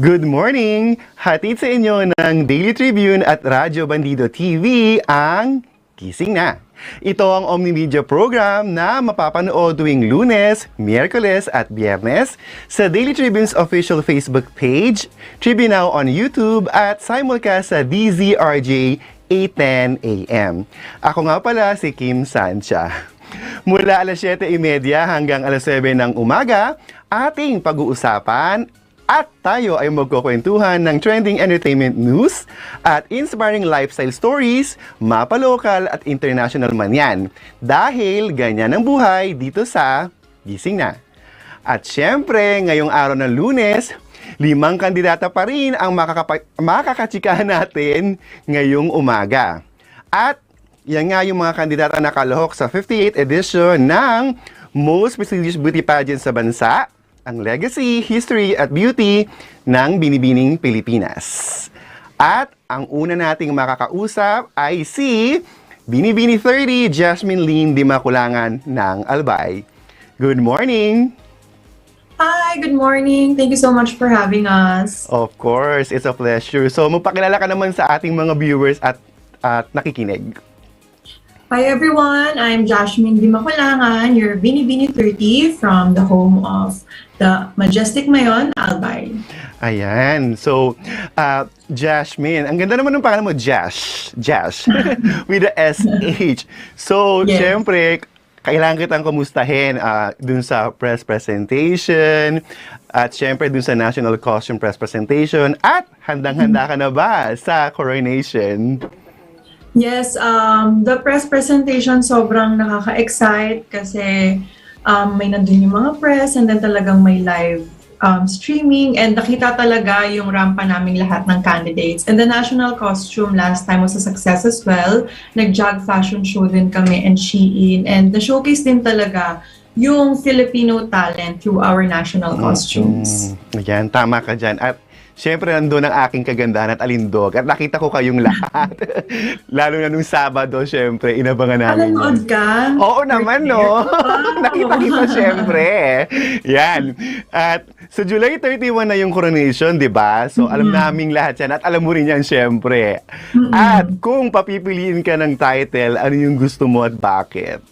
Good morning! Hatid sa inyo ng Daily Tribune at Radyo Bandido TV ang Gising na. Ito ang omnimedia program na mapapanood tuwing Lunes, Miyerkules at Biyernes sa Daily Tribune's official Facebook page, Tribune Now on YouTube at simulcast sa DZRJ 8:10 AM. Ako nga pala si Kim Sancha. Mula alas 7:30 hanggang alas 7 ng umaga, ating pag-uusapan at tayo ay magkukwentuhan ng trending entertainment news at inspiring lifestyle stories, mapa-local at international man yan. Dahil ganyan ang buhay dito sa Gising na. At syempre, ngayong araw ng Lunes, 5 kandidata pa rin ang makakachikahan natin ngayong umaga. At yan nga yung mga kandidata na nakalahok sa 58th edition ng Most Prestigious Beauty Pageant sa bansa, ang legacy, history at beauty ng Binibining Pilipinas. At ang una nating makakausap ay si Binibini 30 Jasmine Lynn Dimakulangan ng Albay. Good morning! Hi, good morning. Thank you so much for having us. Of course, it's a pleasure. So, magpakilala ka naman sa ating mga viewers at nakikinig. Hi everyone, I'm Jasmine Dimakulangan, your Binibini 30 from the home of the Majestic Mayon, Albay. Ayan. So, Jasmine, ang ganda naman ng pangalan mo, Jash. With the SH. So, Yes. syempre, kailangan kitang kumustahin dun sa press presentation at syempre dun sa National Costume Press Presentation at handang-handa ka na ba sa coronation? Yes, the press presentation sobrang nakaka-excite kasi may nandun yung mga press and then talagang may live streaming and nakita talaga yung rampa naming lahat ng candidates. And the national costume last time was a success as well. Nag-jog fashion show din kami and Shein and na-showcase din talaga yung Filipino talent through our national costumes. Ayan, tama ka dyan. At syempre, nandun ang aking kagandahan at alindog. At nakita ko kayong lahat. Lalo na nung Sabado, syempre, inabangan namin. Nanonood ka? Oo naman, no? Nakita-kita, syempre. Yan. At sa July 31 na yung coronation, di ba? So, alam naming lahat yan. At alam mo rin yan, syempre. At kung papipiliin ka ng title, ano yung gusto mo at bakit?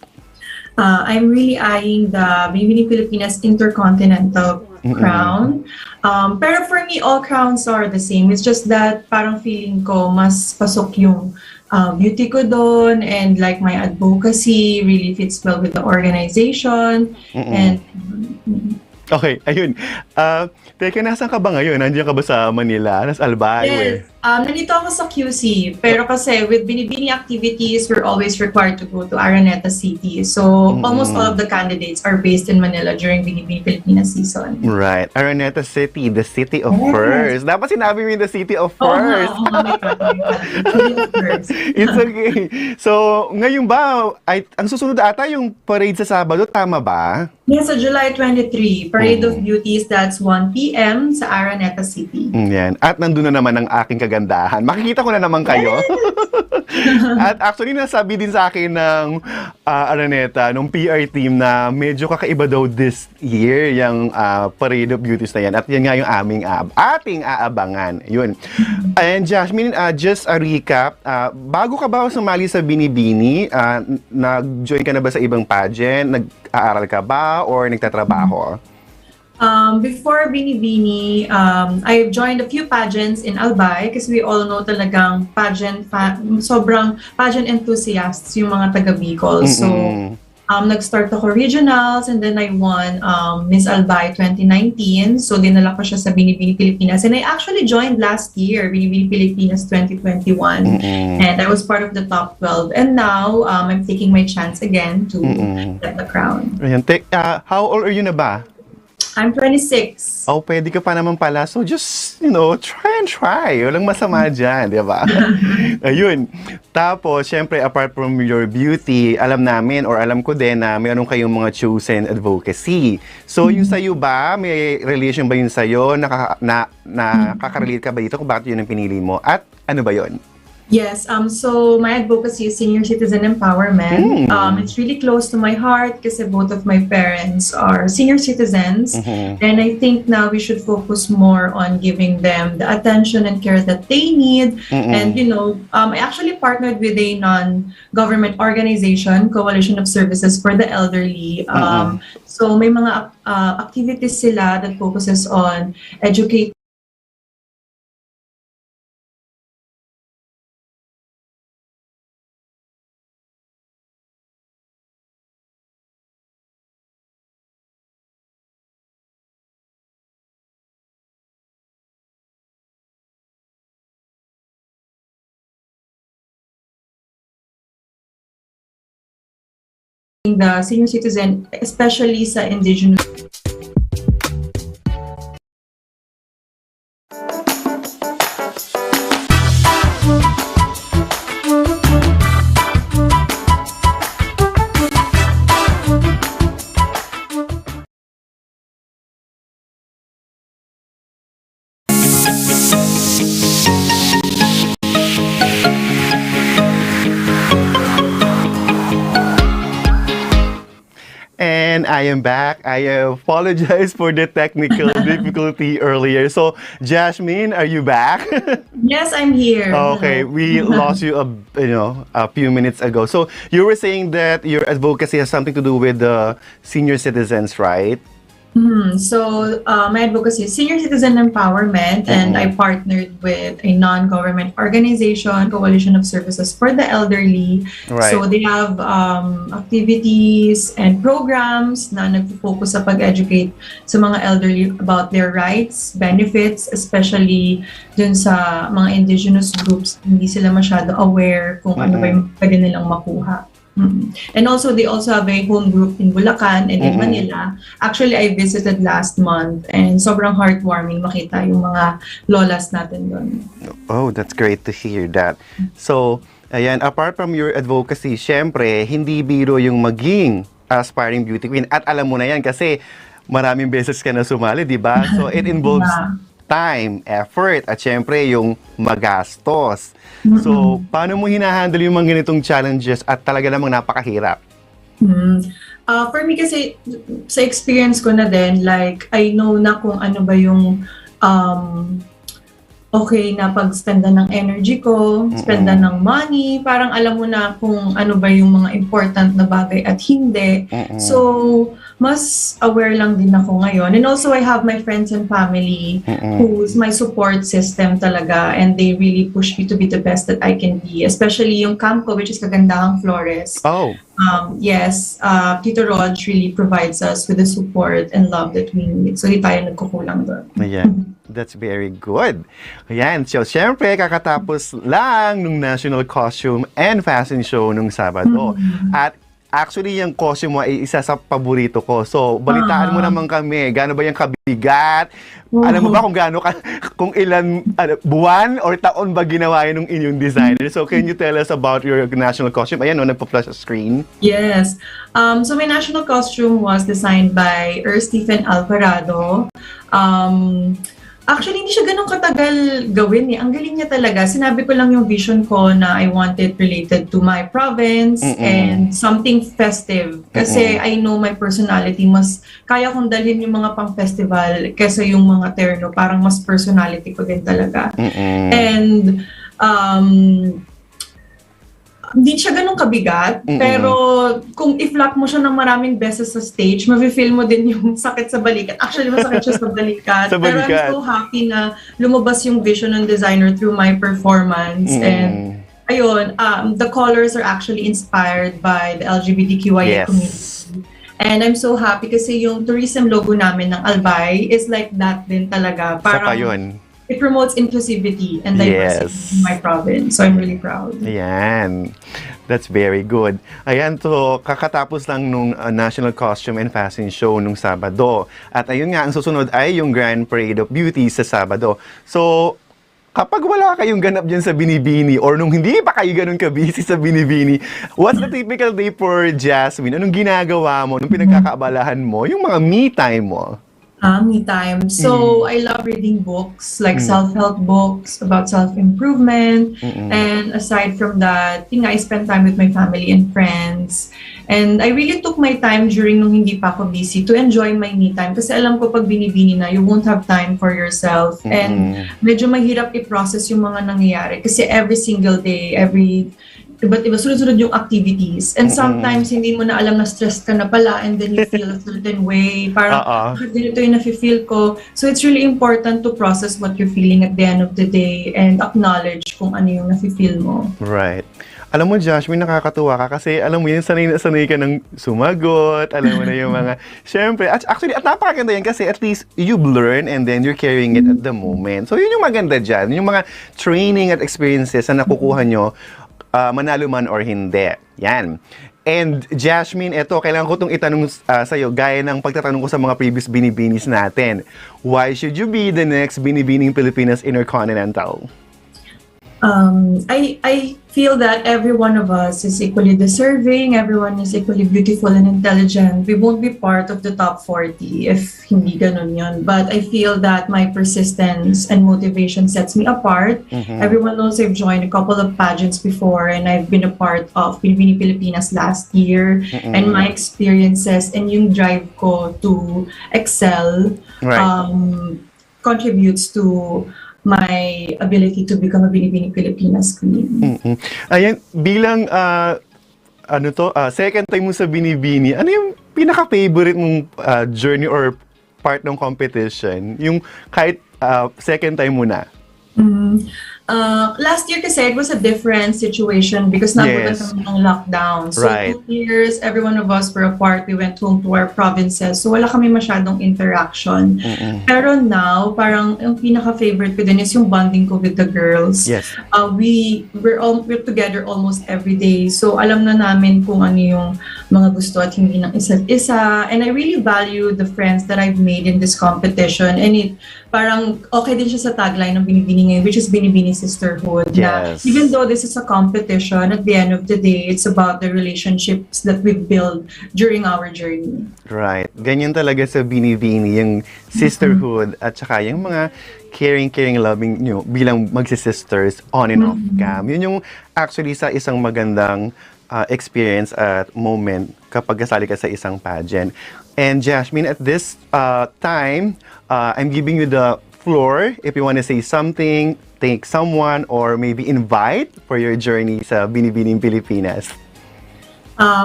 I'm really eyeing the Binibining Pilipinas Intercontinental crown. Pero for me, all crowns are the same. It's just that parang feeling ko mas pasok yung beauty ko doon and like my advocacy really fits well with the organization. And Okay, ayun. Teka, nasan ka ba ngayon? Nandiyan ka ba sa Manila? Nasa Albay? yes, nandito ako sa QC. Pero kasi with Binibini activities, we're always required to go to Araneta City. So almost all of the candidates are based in Manila during Binibini Pilipinas season. Right. Araneta City, the city of Yes. furs. Dapat sinabi mo yung the city of Oo furs. nga, may first. It's okay. So, ngayon ba, ang susunod ata yung parade sa Sabado, tama ba? Yes, sa July 23, Parade of Beauties, that's 1 p.m. sa Araneta City. Yan. At nandun na naman ang aking kagandahan. Makikita ko na naman kayo. At actually, nasabi din sa akin ng Araneta, nung PR team na medyo kakaiba daw this year yung Parade of Beauties na yan. At yan nga yung ating aabangan. Yun. And Jasmine, just a recap. Bago ka ba sumali sa Binibini, nag-join ka na ba sa ibang pageant? Nag-aaral ka ba? Or nagtatrabaho? Before Binibini, I've joined a few pageants in Albay kasi we all know talagang sobrang pageant enthusiasts yung mga taga Bicol. So, nag-start ako regionals and then I won Miss Albay 2019. So, dinala ko siya sa Binibini Pilipinas. And I actually joined last year, Binibini Pilipinas 2021. And I was part of the top 12. And now, I'm taking my chance again to get the crown. Ayan. How old are you na ba? I'm 26. Oh, pwede ka pa naman pala. So, just, try and try. Walang masama dyan, di ba? Ayun. Tapos, syempre, apart from your beauty, alam namin, or alam ko din na mayroon kayong mga chosen advocacy. So, yung sa'yo ba, may relation ba yun sa'yo? Nakaka-relate ka ba dito kung bakit yun ang pinili mo? At ano ba yun? Yes, so my advocacy is senior citizen empowerment. It's really close to my heart kasi both of my parents are senior citizens. And I think now we should focus more on giving them the attention and care that they need. And, I actually partnered with a non-government organization, Coalition of Services for the Elderly. So may mga activities sila that focuses on educating the senior citizen, especially sa indigenous. And I am back. I apologize for the technical difficulty earlier. So, Jasmine, are you back? Yes, I'm here. Okay, we lost you a few minutes ago. So, you were saying that your advocacy has something to do with the senior citizens, right? So, my advocacy is senior citizen empowerment, and I partnered with a non-government organization, Coalition of Services for the Elderly. Right. So, they have activities and programs na nagpo-focus sa pag-educate sa mga elderly about their rights, benefits, especially dun sa mga indigenous groups. Hindi sila masyado aware kung ano ba yung pwede nilang makuha. And also, they also have a home group in Bulacan and in Manila. Actually, I visited last month and sobrang heartwarming makita yung mga lolas natin doon. Oh, that's great to hear that. So, ayan, apart from your advocacy, syempre, hindi biro yung maging aspiring beauty queen. At alam mo na yan kasi maraming beses ka na sumali, di ba? So, it involves time, effort, at syempre yung magastos. So, paano mo hinahandle yung mga ganitong challenges at talaga namang napakahirap? For me kasi, sa experience ko na din, like, I know na kung ano ba yung okay na pag-spenda ng energy ko, spenda ng money, parang alam mo na kung ano ba yung mga important na bagay at hindi. So, mas aware lang din ako ngayon. And also, I have my friends and family who's my support system talaga, and they really push me to be the best that I can be. Especially yung camp ko, which is Kagandahang Flores. Oh. Yes, Tito Rod really provides us with the support and love that we need. So, di tayo nagkukulang doon. Ayan. That's very good. Ayan. So, syempre, kakatapos lang nung National Costume and Fashion Show nung Sabado. At actually, yung costume mo ay isa sa paborito ko. So, balitaan mo naman kami. Gaano ba yung kabigat? Alam mo ba kung gaano kung ilan buwan or taon ba ginawa yun ng inyong designer? So, can you tell us about your national costume? Ayan, nagpa-flash sa screen. Yes. So my national costume was designed by Stephen Alvarado. Actually, hindi siya ganun katagal gawin eh. Ang galing niya talaga. Sinabi ko lang yung vision ko na I want it related to my province and something festive. Kasi I know my personality, mas kaya kong dalhin yung mga pang-festival kesa yung mga terno. Parang mas personality ko din talaga. And hindi siya ganun kabigat, pero kung i-flap mo siya ng maraming beses sa stage, mafe-feel mo din yung sakit sa balikat. Actually, masakit siya sa balikat. Pero I'm so happy na lumabas yung vision ng designer through my performance. And ayun, the colors are actually inspired by the LGBTQIA community. And I'm so happy kasi yung tourism logo namin ng Albay is like that din talaga. Parang it promotes inclusivity and diversity in my province. So I'm really proud. Ayan. That's very good. Ayan, so kakatapos lang nung National Costume and Fashion Show nung Sabado. At ayun nga, ang susunod ay yung Grand Parade of Beauty sa Sabado. So, kapag wala kayong ganap dyan sa Binibini or nung hindi pa kayo ganun ka-busy sa Binibini, what's the typical day for Jasmine? Anong ginagawa mo? Anong pinagkakaabalahan mo? Yung mga me time mo? Me time. So I love reading books like self-help books about self-improvement. And aside from that, I spend time with my family and friends. And I really took my time during nung hindi pa ako busy to enjoy my me time. Kasi alam ko pag binibini na, you won't have time for yourself. And medyo mahirap i-process yung mga nangyayari. Kasi every single day, iba't iba, sunod-sunod yung activities. And sometimes, hindi mo na alam na stressed ka na pala and then you feel a certain way. Parang, bakit ganito yung nafe-feel ko? So, it's really important to process what you're feeling at the end of the day and acknowledge kung ano yung nafe-feel mo. Right. Alam mo, Josh, may nakakatuwa ka kasi alam mo yun, sanay na sanay ka ng sumagot, alam mo na yung mga, syempre, actually, at napakaganda yan kasi at least you've learned and then you're carrying it at the moment. So, yun yung maganda dyan, yung mga training at experiences na nakukuha nyo, manalo man or hindi. Yan. And Jasmine, eto, kailangan ko itong itanong sa'yo, gaya ng pagtatanong ko sa mga previous binibinis natin. Why should you be the next binibining Pilipinas Intercontinental? I feel that every one of us is equally deserving, everyone is equally beautiful and intelligent. We won't be part of the top 40 if hindi ganun yun. But I feel that my persistence and motivation sets me apart. Everyone knows I've joined a couple of pageants before and I've been a part of Pinipini Pilipinas last year. And my experiences and yung drive ko to excel contributes to my ability to become a Binibining Pilipinas queen. Ayan, bilang second time mo sa Binibini, ano yung pinaka-favorite mong journey or part ng competition? Yung kahit second time mo na? Last year kasi it was a different situation because nabutan kami ng lockdown. So 2 years, every one of us were apart. We went home to our provinces. So wala kami masyadong interaction. Pero now, parang yung pinaka-favorite ko din is yung bonding ko with the girls. Yes. We're together almost every day. So alam na namin kung ano yung mga gusto at hindi ng isa't isa. And I really value the friends that I've made in this competition. And parang okay din siya sa tagline ng Binibini ngayon, which is Binibini Sisterhood. Yes. Na even though this is a competition, at the end of the day, it's about the relationships that we've built during our journey. Right. Ganyan talaga sa Binibini, yung sisterhood at saka yung mga caring, loving nyo bilang magsisisters on and off cam. Yun yung actually sa isang magandang experience at moment kapag kasali ka sa isang pageant. And Jasmine, at this time, I'm giving you the floor if you want to say something, thank someone, or maybe invite for your journey sa Binibining Pilipinas.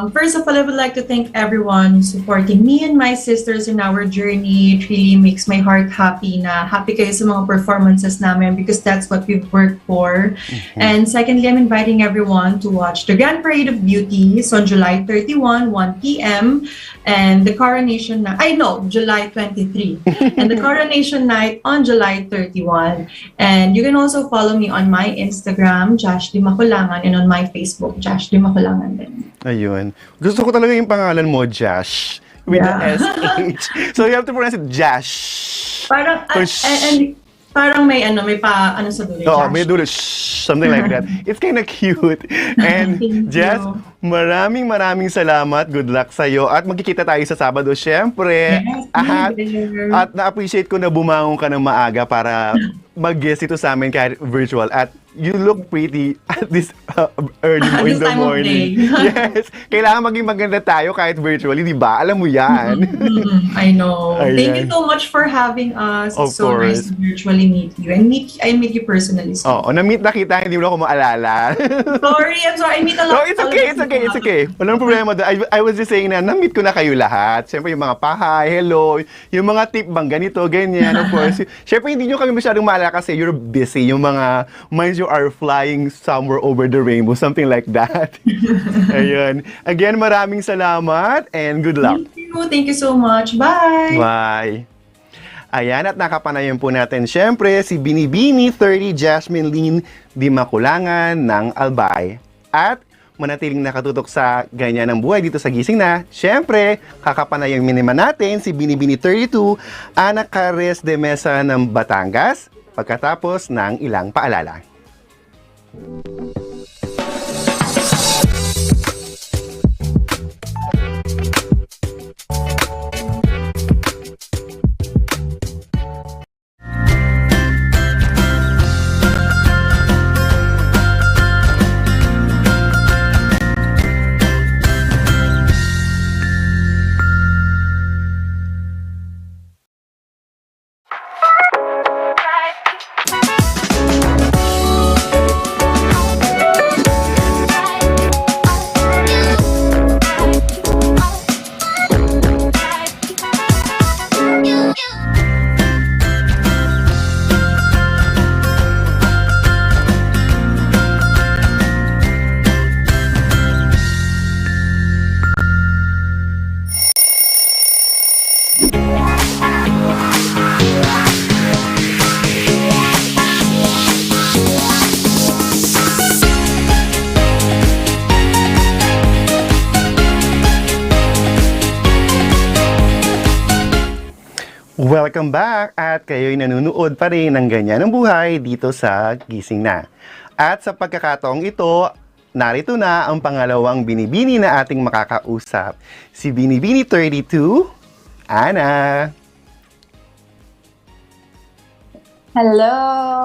First of all, I would like to thank everyone supporting me and my sisters in our journey. It really makes my heart happy na happy kayo sa mga performances namin because that's what we've worked for. And secondly, I'm inviting everyone to watch the Grand Parade of Beauties on July 31, 1 p.m. and the coronation July 23. And the coronation night on July 31. And you can also follow me on my Instagram, Josh Di Makulangan, and on my Facebook, Josh Di Makulangan din. Ayun. Gusto ko talaga yung pangalan mo, Josh. With the SH. So you have to pronounce it Josh. Parang, and parang may sa dulo. Oo, may dulo. Something like that. It's kind of cute. And Jess, maraming salamat. Good luck sa'yo. At magkikita tayo sa Sabado, syempre. At na-appreciate ko na bumangon ka ng maaga para mag-guest ito sa amin kahit virtual. At you look pretty at this early in the morning. Yes. Kailangan maging maganda tayo kahit virtually, di ba? Alam mo yan. I know. Ayan. Thank you so much for having us. It's so nice to virtually meet you. And I meet you personally. Oo, na-meet na kita, hindi mo na ako maalala. I'm sorry. I meet a lot. No, it's okay. Walang problema doon. I was just saying na na-meet ko na kayo lahat. Siyempre yung mga pahay, hello, yung mga tip bang ganito, ganyan, of course. Siyempre hindi nyo kami masyadong maalala kasi you're busy. Yung mga minds you are flying somewhere over the rainbow, something like that. Ayun. Again, maraming salamat and good luck. Thank you so much. Bye! Bye! Ayan, at nakapanayan po natin syempre si Binibini 30 Jasmine Lynn Di Makulangan ng Albay. At manatiling nakatutok sa ganyan ng buhay dito sa Gising na. Syempre, kakapanayan minima natin si Binibini 32 Ana Cares de Mesa ng Batangas pagkatapos ng ilang paalala. welcome back at kayo'y nanonood pa rin ng Ganyan ang Buhay dito sa Gising na. At sa pagkakataong ito, narito na ang pangalawang binibini na ating makakausap. Si Binibini 32, Ana. Hello!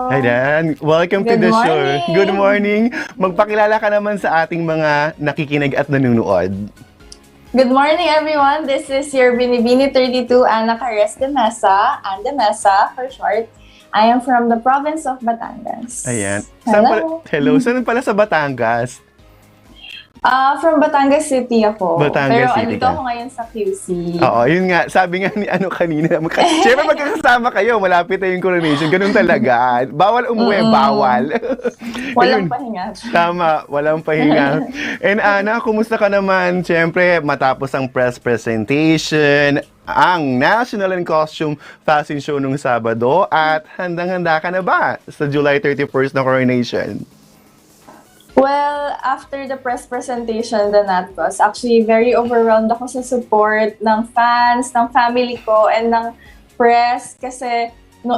Hi Dan, welcome to Good the show. morning. Good morning. Magpakilala ka naman sa ating mga nakikinig at nanonood. Good morning, everyone. This is your Binibini 32, Ana Cares de Mesa, and de Mesa for short. I am from the province of Batangas. Ayan. Hello. Hello. Saan pala sa Batangas? From Batangas City ako. Batangas Pero City andito ka. ako ngayon sa QC. Oo, yun nga. Sabi nga ni kanina. Siyempre magkakasama kayo. Malapit na yung coronation. Ganun talaga. Bawal umuwi. Bawal. Ayun. Walang pahinga. Tama. Walang pahinga. And Ana, kumusta ka naman? Siyempre, matapos ang press presentation, ang National and Costume Fashion Show nung Sabado, at handang-handa ka na ba sa July 31st na coronation? Well, after the press presentation, the NATCOS, actually very overwhelmed ako sa support ng fans, ng family ko, and ng press. Kasi,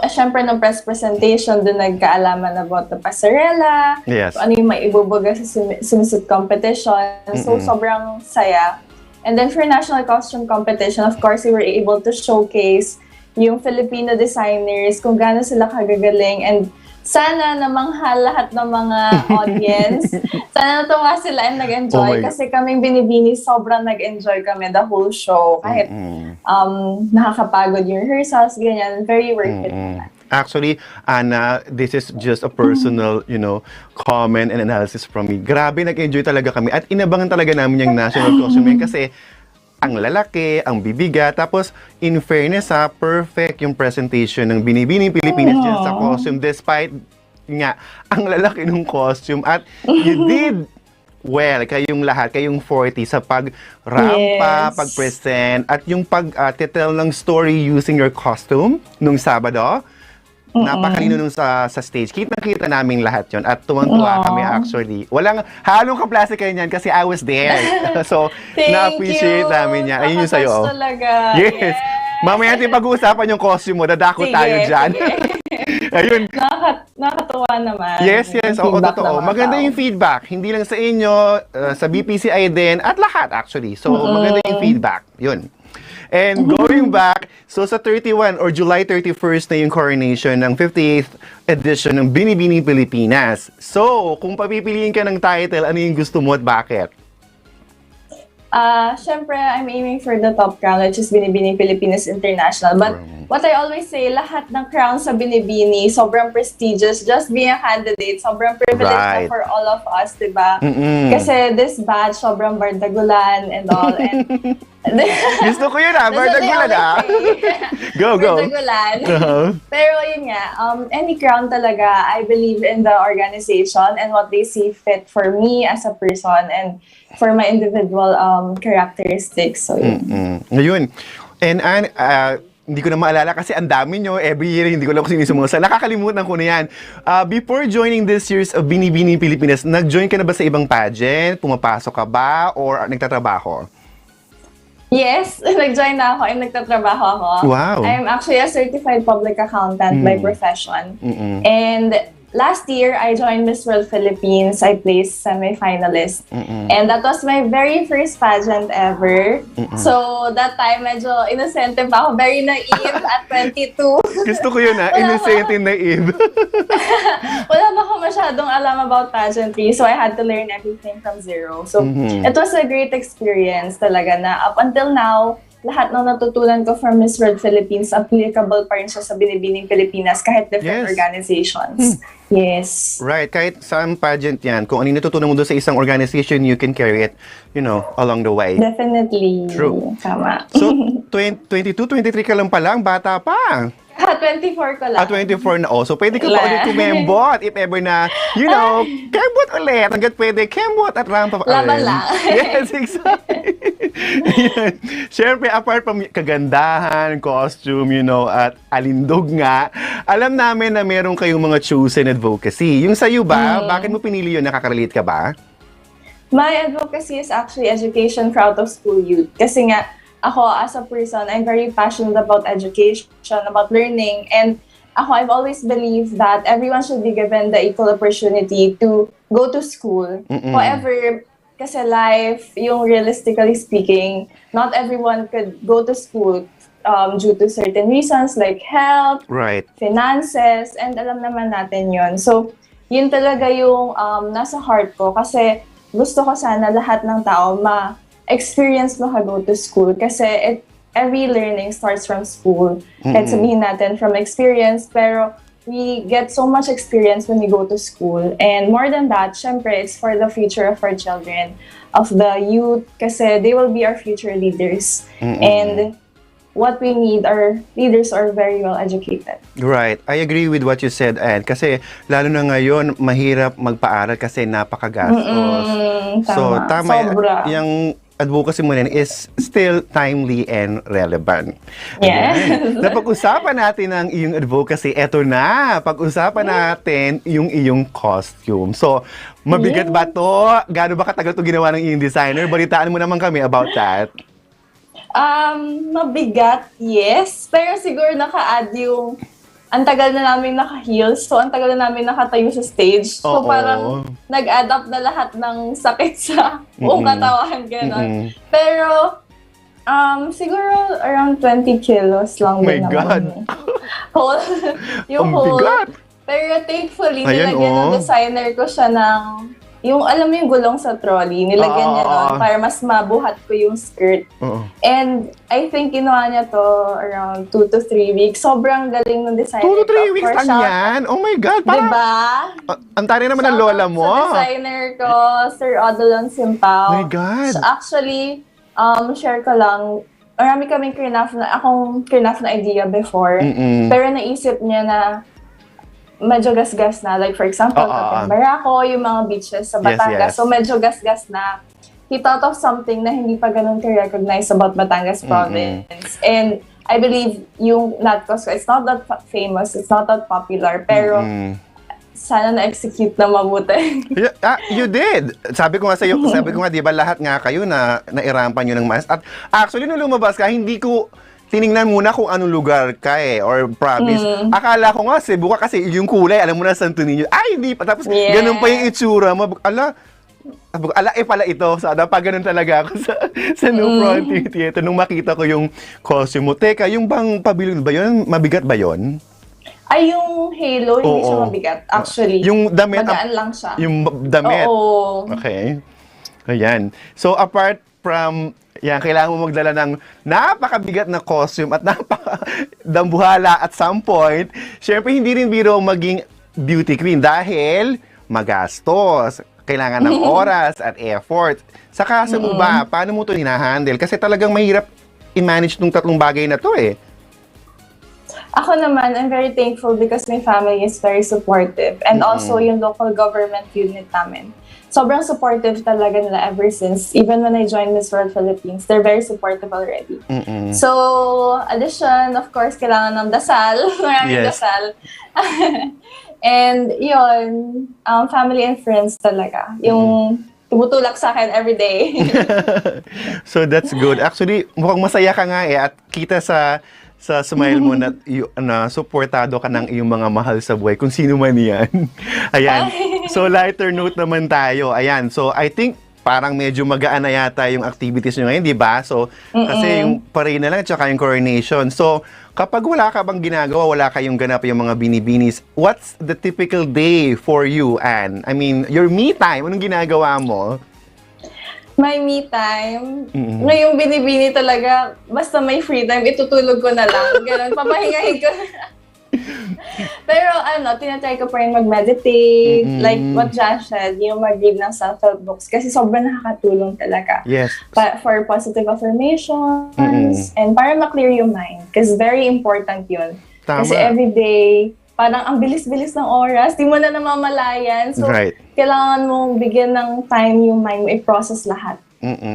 syempre, nung press presentation, doon nagkaalaman about the pasarela, Yes. ano yung maibubuga sa swimsuit competition. So, sobrang saya. And then for National Costume Competition, of course, we were able to showcase yung Filipino designers, kung gaano sila kagagaling, and sana namanghal lahat ng mga audience. Sana natuwa sila and Oh nag-enjoy. my- Kasi kaming Binibini, sobrang nag-enjoy kami the whole show. Kahit nakakapagod yung rehearsals, ganyan. Very worth it naman. Actually, Ana, this is just a personal, comment and analysis from me. Grabe, nag-enjoy talaga kami. At inabangan talaga namin yung National Costume yun kasi ang lalaki, ang bibiga. Tapos, in fairness perfect yung presentation ng Binibining Pilipinas dyan sa costume. Despite nga, ang lalaki ng costume. At you did well, kayong lahat, kayong 40 sa pag-rampa, Yes. pag-present, at yung pag-tell ng story using your costume nung Sabado. Napakalino nung sa stage. Kitang-kita namin lahat yon at tuwang-tuwa kami actually. Walang halong ka-plastic kayo niyan kasi I was there. So, Thank na-appreciate you. namin yan. Ayun yung sa'yo. Nakatouch talaga. Yes. Mamaya natin pag-uusapan yung costume mo. Dadako Sige, tayo dyan. sige. Ayun. Nakakatuwa naman. Yes, yes. Oo, Yung feedback totoo. ng mga Maganda tao. yung feedback. Hindi lang sa inyo, sa BPCI din, at lahat actually. So, maganda yung feedback. Yun. And going back, so sa 31 or July 31st na yung coronation ng 58th edition ng Binibining Pilipinas. So, kung papipiliin ka ng title, ano yung gusto mo at bakit? Syempre, I'm aiming for the top crown, which is Binibining Pilipinas International. But what I always say, lahat ng crown sa Binibini, sobrang prestigious. Just being a candidate, sobrang privilege Right. na for all of us, diba? Mm-mm. Kasi this batch, sobrang bardagulan and all. And Gusto ko yun That's what they Bardagulan always say. Go, go. Bardagulan. Uh-huh. Pero yun nga, any crown talaga, I believe in the organization and what they see fit for me as a person and for my individual characteristics. So, yun. Ngayon, and hindi ko na maalala kasi ang dami nyo, every year, hindi ko lang kung sino sumusa. Nakakalimutan ko na yan. Before joining this year's of Binibining Pilipinas, nag-join ka na ba sa ibang pageant? Pumapasok ka ba? Or nagtatrabaho? Yes, nag-join na ako and nagtatrabaho ako. Wow. I'm actually a certified public accountant by profession. And last year, I joined Miss World Philippines. I placed semi-finalist. And that was my very first pageant ever. So, that time, medyo innocent pa ako. Very naive at 22. Gusto ko yun innocent and naive. Wala pa ako masyadong alam about pageantry. So, I had to learn everything from zero. So, it was a great experience talaga na up until now, lahat ng natutunan ko from Miss World Philippines, applicable pa rin siya sa Binibining Pilipinas kahit different Yes. organizations. Yes. Right, kahit saan pageant yan, kung ano yung natutunan mo doon sa isang organization, you can carry it, along the way. Definitely. True. Tama. So, 22, 23 ka lang palang, bata pa. 24 ko lang. 24 na. So, pwede ka pa Wala. ulit kumembot if ever na, kembot ulit. Hanggat pwede, kembot at rampa pa. Laban lang. Yes, exactly. Yan. Siyempre, apart from kagandahan, costume, at alindog nga, alam namin na meron kayong mga chosen advocacy. Yung sa'yo ba, bakit mo pinili yun? Nakaka-relate ka ba? My advocacy is actually education for out-of-school youth. Kasi nga, ako as a person, I'm very passionate about education, about learning, and I've always believed that everyone should be given the equal opportunity to go to school. However, kasi life, yung realistically speaking, not everyone could go to school due to certain reasons like health, Right. finances, and alam naman natin yun. So, yun talaga yung nasa heart ko kasi gusto ko sana lahat ng tao ma-experience maka-go to school kasi every learning starts from school. Kahit sabihin natin from experience, pero we get so much experience when we go to school. And more than that, syempre, it's for the future of our children, of the youth, kasi they will be our future leaders. And what we need, our leaders are very well educated. Right. I agree with what you said, Anne. Kasi lalo na ngayon, mahirap magpaaral kasi napakagastos. So, tama. Sobra. Yung advocacy mo rin is still timely and relevant. Yes. Ayan. Napag-usapan natin ang iyong advocacy. Eto na, pag-usapan natin yung iyong costume. So, mabigat ba to? Gaano ba katagal to ginawa ng iyong designer? Balitaan mo naman kami about that. Mabigat, yes. Pero siguro naka-add yung ang tagal na namin naka-heels, so ang tagal na namin nakatayo sa stage. So parang nag-add up na lahat ng sakit sa buong katawan, gano'n. Pero siguro around 20 kilos lang din naman. God. Yung Ang whole. bigat. Pero thankfully, Ayan, nilagyan ng designer ko siya ng yung alam mo yung gulong sa trolley, nilagyan niya nun para mas mabuhat ko yung skirt. And I think ginawa niya to around 2 to 3 weeks. Sobrang galing ng designer. 2 to 3 weeks For lang yan? Oh my God. Parang, diba? ang tari naman ng lola mo. Sa designer ko, Sir Odilon Simpao. Oh my God. So actually, share ko lang, marami kaming akong kirnaf na idea before. Pero naisip niya na medyo gasgas na. Like, for example, Barako, yung mga beaches sa Batangas. Yes. So, medyo gasgas na. He thought of something na hindi pa ganun ka-recognize about Batangas province. And I believe yung Natcos, it's not that famous, it's not that popular, pero sana na-execute na mabuti. You did. Sabi ko nga sa'yo, di ba lahat nga kayo na nairampan nyo ng mas. At actually, nung lumabas ka, hindi ko tiningnan muna kung anong lugar ka or province. Akala ko nga Cebu ka kasi yung kulay, alam mo na Santo Niño. Ay, hindi pa. Tapos ganun pa yung itsura. Ala pala ito. So, pa ganun talaga ako sa New Frontier Theater nung makita ko yung costume mo. Teka, yung bang pavilion ba yun? Mabigat ba yun? Ay, yung halo, hindi siya mabigat. Actually, yung damit, magaan lang siya. Yung damit? Oo. Okay. Ayan. So, apart from kailangan mo magdala ng napakabigat na costume at napakadambuhala at some point. Siyempre, hindi rin biro maging beauty queen dahil magastos. Kailangan ng oras at effort. Sa kaso mo ba, paano mo ito hinahandle? Kasi talagang mahirap i-manage nung tatlong bagay na to eh. Ako naman, I'm very thankful because my family is very supportive. And also, yung local government unit namin. Sobrang supportive talaga nila ever since. Even when I joined Miss World Philippines, they're very supportive already. So, addition, of course, kailangan ng dasal. Maraming dasal. And yun, family and friends talaga. Yung tumutulak sa akin every day. So, that's good. Actually, mukhang masaya ka nga at kita sa smile mo na suportado ka ng iyong mga mahal sa buhay, kung sino man yan. Ayan. So, lighter note naman tayo. Ayan. So, I think parang medyo magaan na yata yung activities nyo ngayon, di ba? So, kasi yung parade na lang, tsaka yung coronation. So, kapag wala ka bang ginagawa, wala kayong ganap yung mga binibinis, what's the typical day for you, Anne? I mean, your me time, anong ginagawa mo? My me time, ngayong binibini talaga, basta may free time, itutulog ko na lang. Ganun, papahingahin ko. Pero tinatry ko pa rin mag-meditate, like what Josh said, yung mag-read ng self-help books kasi sobrang nakakatulong talaga. Yes. For positive affirmations, and para ma-clear yung mind. Kasi very important yun. Tama. Kasi everyday, parang ang bilis-bilis ng oras, di mo na namamalayan. So, kailangan mong bigyan ng time yung mind mo i-process lahat.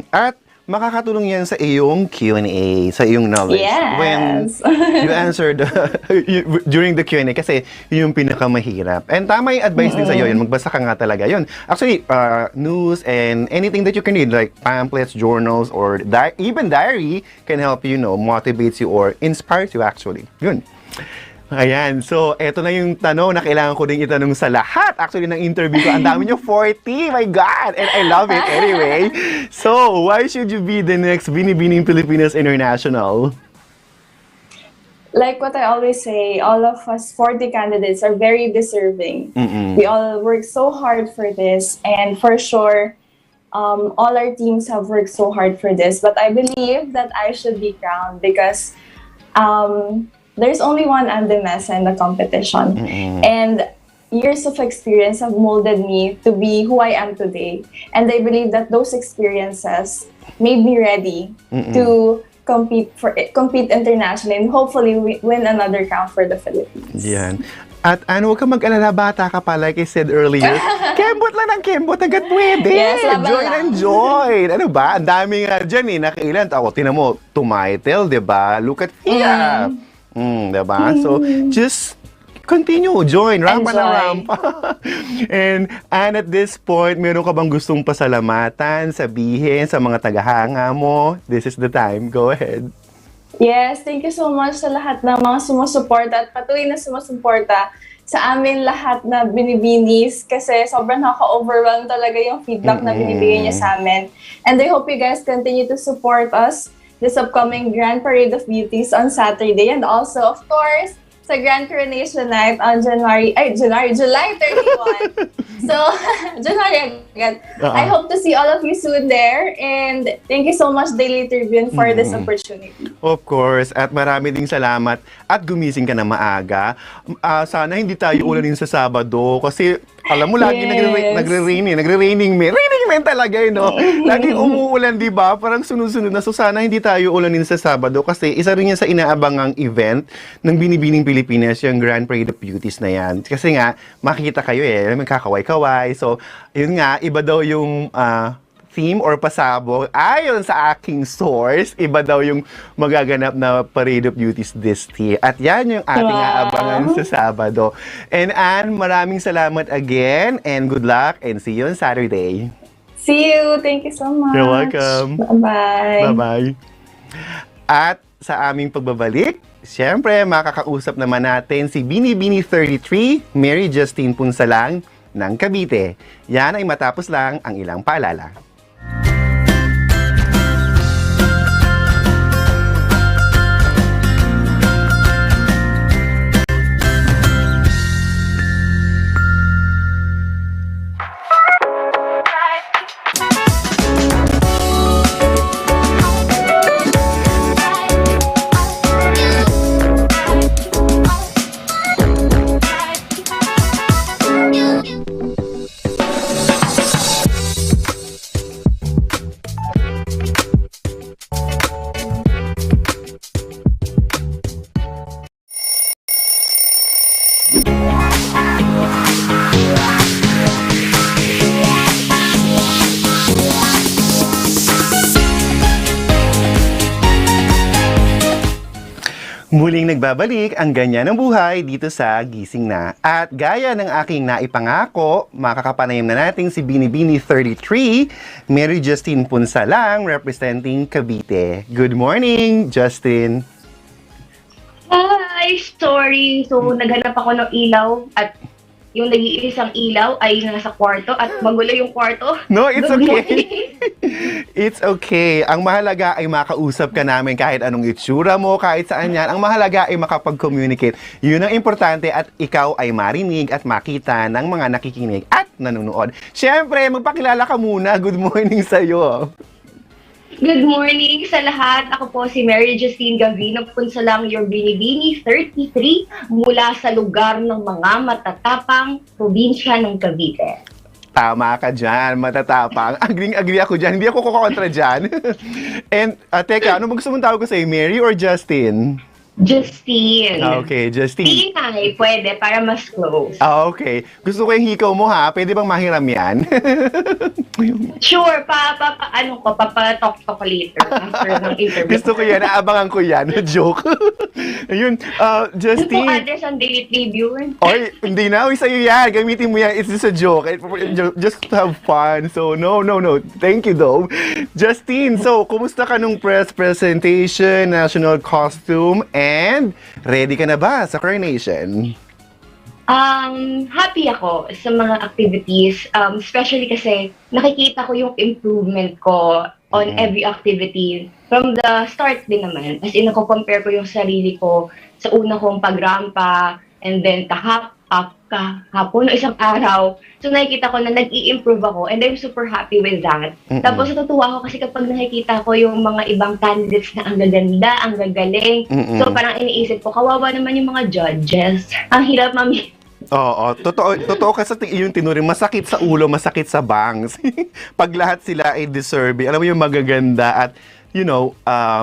At makakatulong yan sa iyong Q&A, sa iyong knowledge. Yes. When you answered during the Q&A, kasi yun yung pinakamahirap. And tama yung advice din sa'yo yun, magbasa ka nga talaga yun. Actually, news and anything that you can read, like pamphlets, journals, or even diary, can help you, motivates you or inspires you actually. Yun. Ayan. So, eto na yung tanong na kailangan ko din itanong sa lahat. Actually, ng interview ko, ang dami nyo 40. My God! And I love it anyway. So, why should you be the next Binibining Pilipinas International? Like what I always say, all of us 40 candidates are very deserving. We all work so hard for this, and for sure, all our teams have worked so hard for this. But I believe that I should be crowned because there's only one Ande Mesa in the competition. And years of experience have molded me to be who I am today. And I believe that those experiences made me ready to compete internationally and hopefully win another crown for the Philippines. Yan. At huwag ka mag-alala, bata ka pa, like I said earlier. Kembot lang ng kembot, hanggat pwede. Yes, laban join lang. and join. Ano ba? Ang dami nga dyan nakailan. Ako, tinan mo, tumitle, diba? Look at Fia. Diba? So, just continue, join, rampa na rampa. And at this point, meron ka bang gustong pasalamatan, sabihin sa mga tagahanga mo? This is the time. Go ahead. Yes, thank you so much sa lahat ng mga sumusuporta at patuloy na sumusuporta sa amin lahat na binibinis kasi sobrang nakaka-overwhelm talaga yung feedback na binibigay niya sa amin. And I hope you guys continue to support us this upcoming Grand Parade of Beauties on Saturday, and also, of course, sa Grand Coronation Night on July 31. So, January agad. I hope to see all of you soon there, and thank you so much, Daily Tribune, for this opportunity. Of course, at marami ding salamat at gumising ka na maaga. Sana hindi tayo ulanin sa Sabado kasi alam mo, lagi nagre-raining men. Raining men talaga, Laging umuulan, di ba? Parang sunod-sunod na. So, sana hindi tayo ulanin sa Sabado kasi isa rin yan sa inaabangang event ng Binibining Pilipinas, yung Grand Parade of Beauties na yan. Kasi nga, makikita kayo magkakaway-kaway. So, yun nga, iba daw yung theme or pasabog. Ayon sa aking source, iba daw yung magaganap na Parade of Beauties this year. At yan yung ating aabangan sa Sabado. And Anne, maraming salamat again and good luck and see you on Saturday. See you! Thank you so much! You're welcome! Bye-bye! Bye-bye! At sa aming pagbabalik, siyempre makakausap naman natin si Binibini 33, Mary Justine Punsalang ng Cavite. Yan ay matapos lang ang ilang paalala. Muling nagbabalik ang ganyan ng buhay dito sa Gising na. At gaya ng aking naipangako, makakapanayam na natin si Binibini 33, Mary Justine Punsalang, representing Cavite. Good morning, Justin. Hi! Sorry. So, naghanap ako ng ilaw at yung nag-iisang ilaw ay nasa kwarto at magulo yung kwarto. No, it's Good okay. morning. It's okay. Ang mahalaga ay makausap ka namin kahit anong itsura mo, kahit saan yan. Ang mahalaga ay makapag-communicate. Yun ang importante at ikaw ay marinig at makita ng mga nakikinig at nanonood. Siyempre, magpakilala ka muna. Good morning sa'yo. Good morning sa lahat. Ako po si Mary Justine Gavino Punsalang, your Binibini 33 mula sa lugar ng mga matatapang probinsya ng Cavite. Tama ka dyan, matatapang. Agring-agree ako dyan. Hindi ako kukontra dyan. And, teka, ano ba gusto mong tawag ko sa'yo? Mary or Justin? Justine. Okay, Justine. Tinay, pwede, para mas close. Okay. Gusto ko yung hikaw mo ha. Pwede bang mahiram yan? Sure, papatalk ko later after ng interview. Gusto ko yan. Aabangan ko yan. Joke. Ayun. Ano po Justine. address ang Daily Tribune? Oy, hindi na. Uy, sa'yo yan. Gamitin mo yan. It's just a joke. Just have fun. So, no. Thank you, though. Justine, so, kumusta ka nung press presentation, national costume, and ready ka na ba sa coronation? Happy ako sa mga activities, especially kasi nakikita ko yung improvement ko on every activity from the start din naman. As in, compare ko yung sarili ko sa una kong pagrampa and then kahapon no isang araw. So nakikita ko na nag-i-improve ako and I'm super happy with that. Tapos natutuwa ako kasi kapag nakikita ko yung mga ibang candidates na ang gaganda, ang gagaling. So parang iniisip ko, kawawa naman yung mga judges. Ang hirap Oo, totoo kasi yung tinuring, masakit sa ulo, masakit sa bangs. Pag lahat sila ay deserving, alam mo yung magaganda at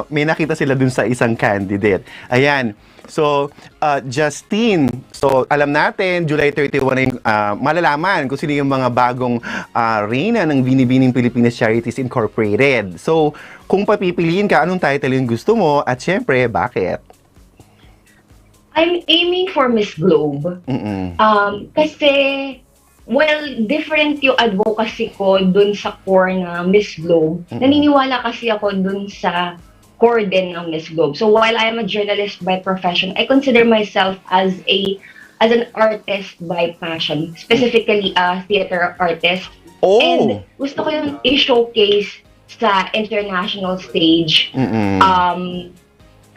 may nakita sila dun sa isang candidate. Ayan. So, Justine, so alam natin, July 31 na yung malalaman kung sino yung mga bagong reyna ng Binibining Pilipinas Charities Incorporated. So, kung papipiliin ka, anong title yung gusto mo? At syempre, bakit? I'm aiming for Miss Globe. Kasi, well, different yung advocacy ko dun sa core na Miss Globe. Naniniwala kasi ako dun sa core din ng Miss Globe. So while I'm a journalist by profession, I consider myself as an artist by passion, specifically a theater artist. Oh! And gusto ko yung i-showcase sa international stage.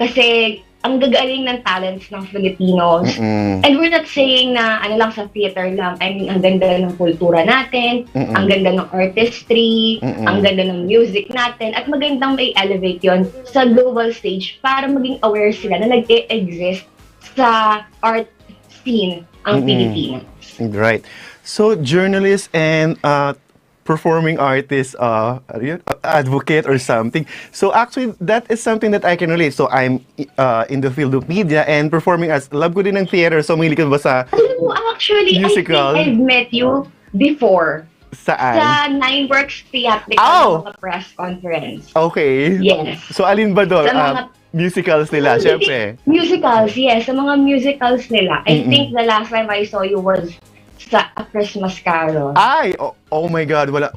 Kasi ang gagaling ng talents ng Filipinos. And we're not saying na ano lang sa theater lang. I mean, ang ganda ng kultura natin, ang ganda ng artistry, ang ganda ng music natin, at magandang may elevate yon sa global stage para maging aware sila na nag-exist sa art scene ang Pilipinas. Right. So, journalist and performing artist, advocate or something. So actually, that is something that I can relate. So I'm in the field of media and performing arts. Love ko din ng theater. So mahilig ka ba sa actually, musical? I think I've met you before. Saan? Sa Nine Works Theatrical mga press conference. Okay. Yes. So alin ba doon? Sa mga musicals nila, syempre. Musicals, yes. Sa mga musicals nila. I think the last time I saw you was sa A Christmas Carol. Ay! Oh my God, wala.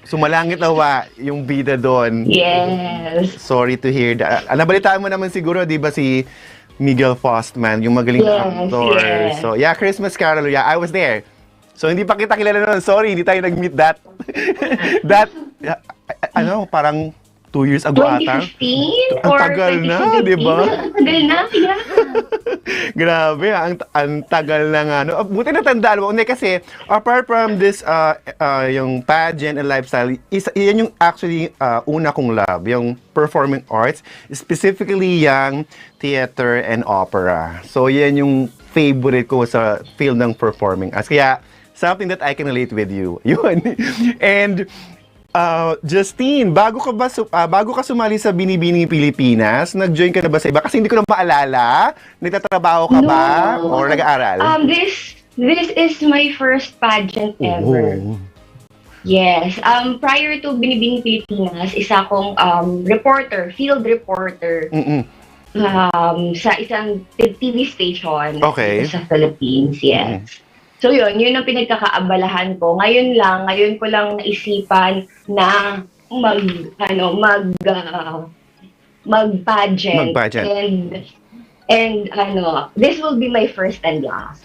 Sumalangit nawa yung bida doon. Yes. Sorry to hear that. Nabalitaan mo naman siguro, di ba, si Miguel Faustman, yung magaling na actor. Yes. So, yeah, Christmas Carol, yeah, I was there. So, hindi pa kita kilala noon. Sorry, hindi tayo nag-meet that. Parang 2 years ago ata. 2015? Ang Or tagal na, di ba? Ang tagal na, yeah. Grabe, ang tagal na nga. No? Buti natandaan mo. Hindi kasi, apart from this, yung pageant and lifestyle, yan yung actually una kong love, yung performing arts, specifically yung theater and opera. So, yan yung favorite ko sa field ng performing arts. Kaya, something that I can relate with you. Yun. And, Justine, bago ka sumali sa Binibining Pilipinas, nag-join ka na ba sa iba? Kasi hindi ko na maalala. Nagtatrabaho ka ba? Or nag-aaral? This is my first pageant ever. Oh. Yes. Prior to Binibining Pilipinas, isa akong field reporter. Sa isang TV station sa Philippines. Yes. So yun ang pinagkakaabalahan ko. Ngayon ko lang naisipan na mag-pageant. And this will be my first and last.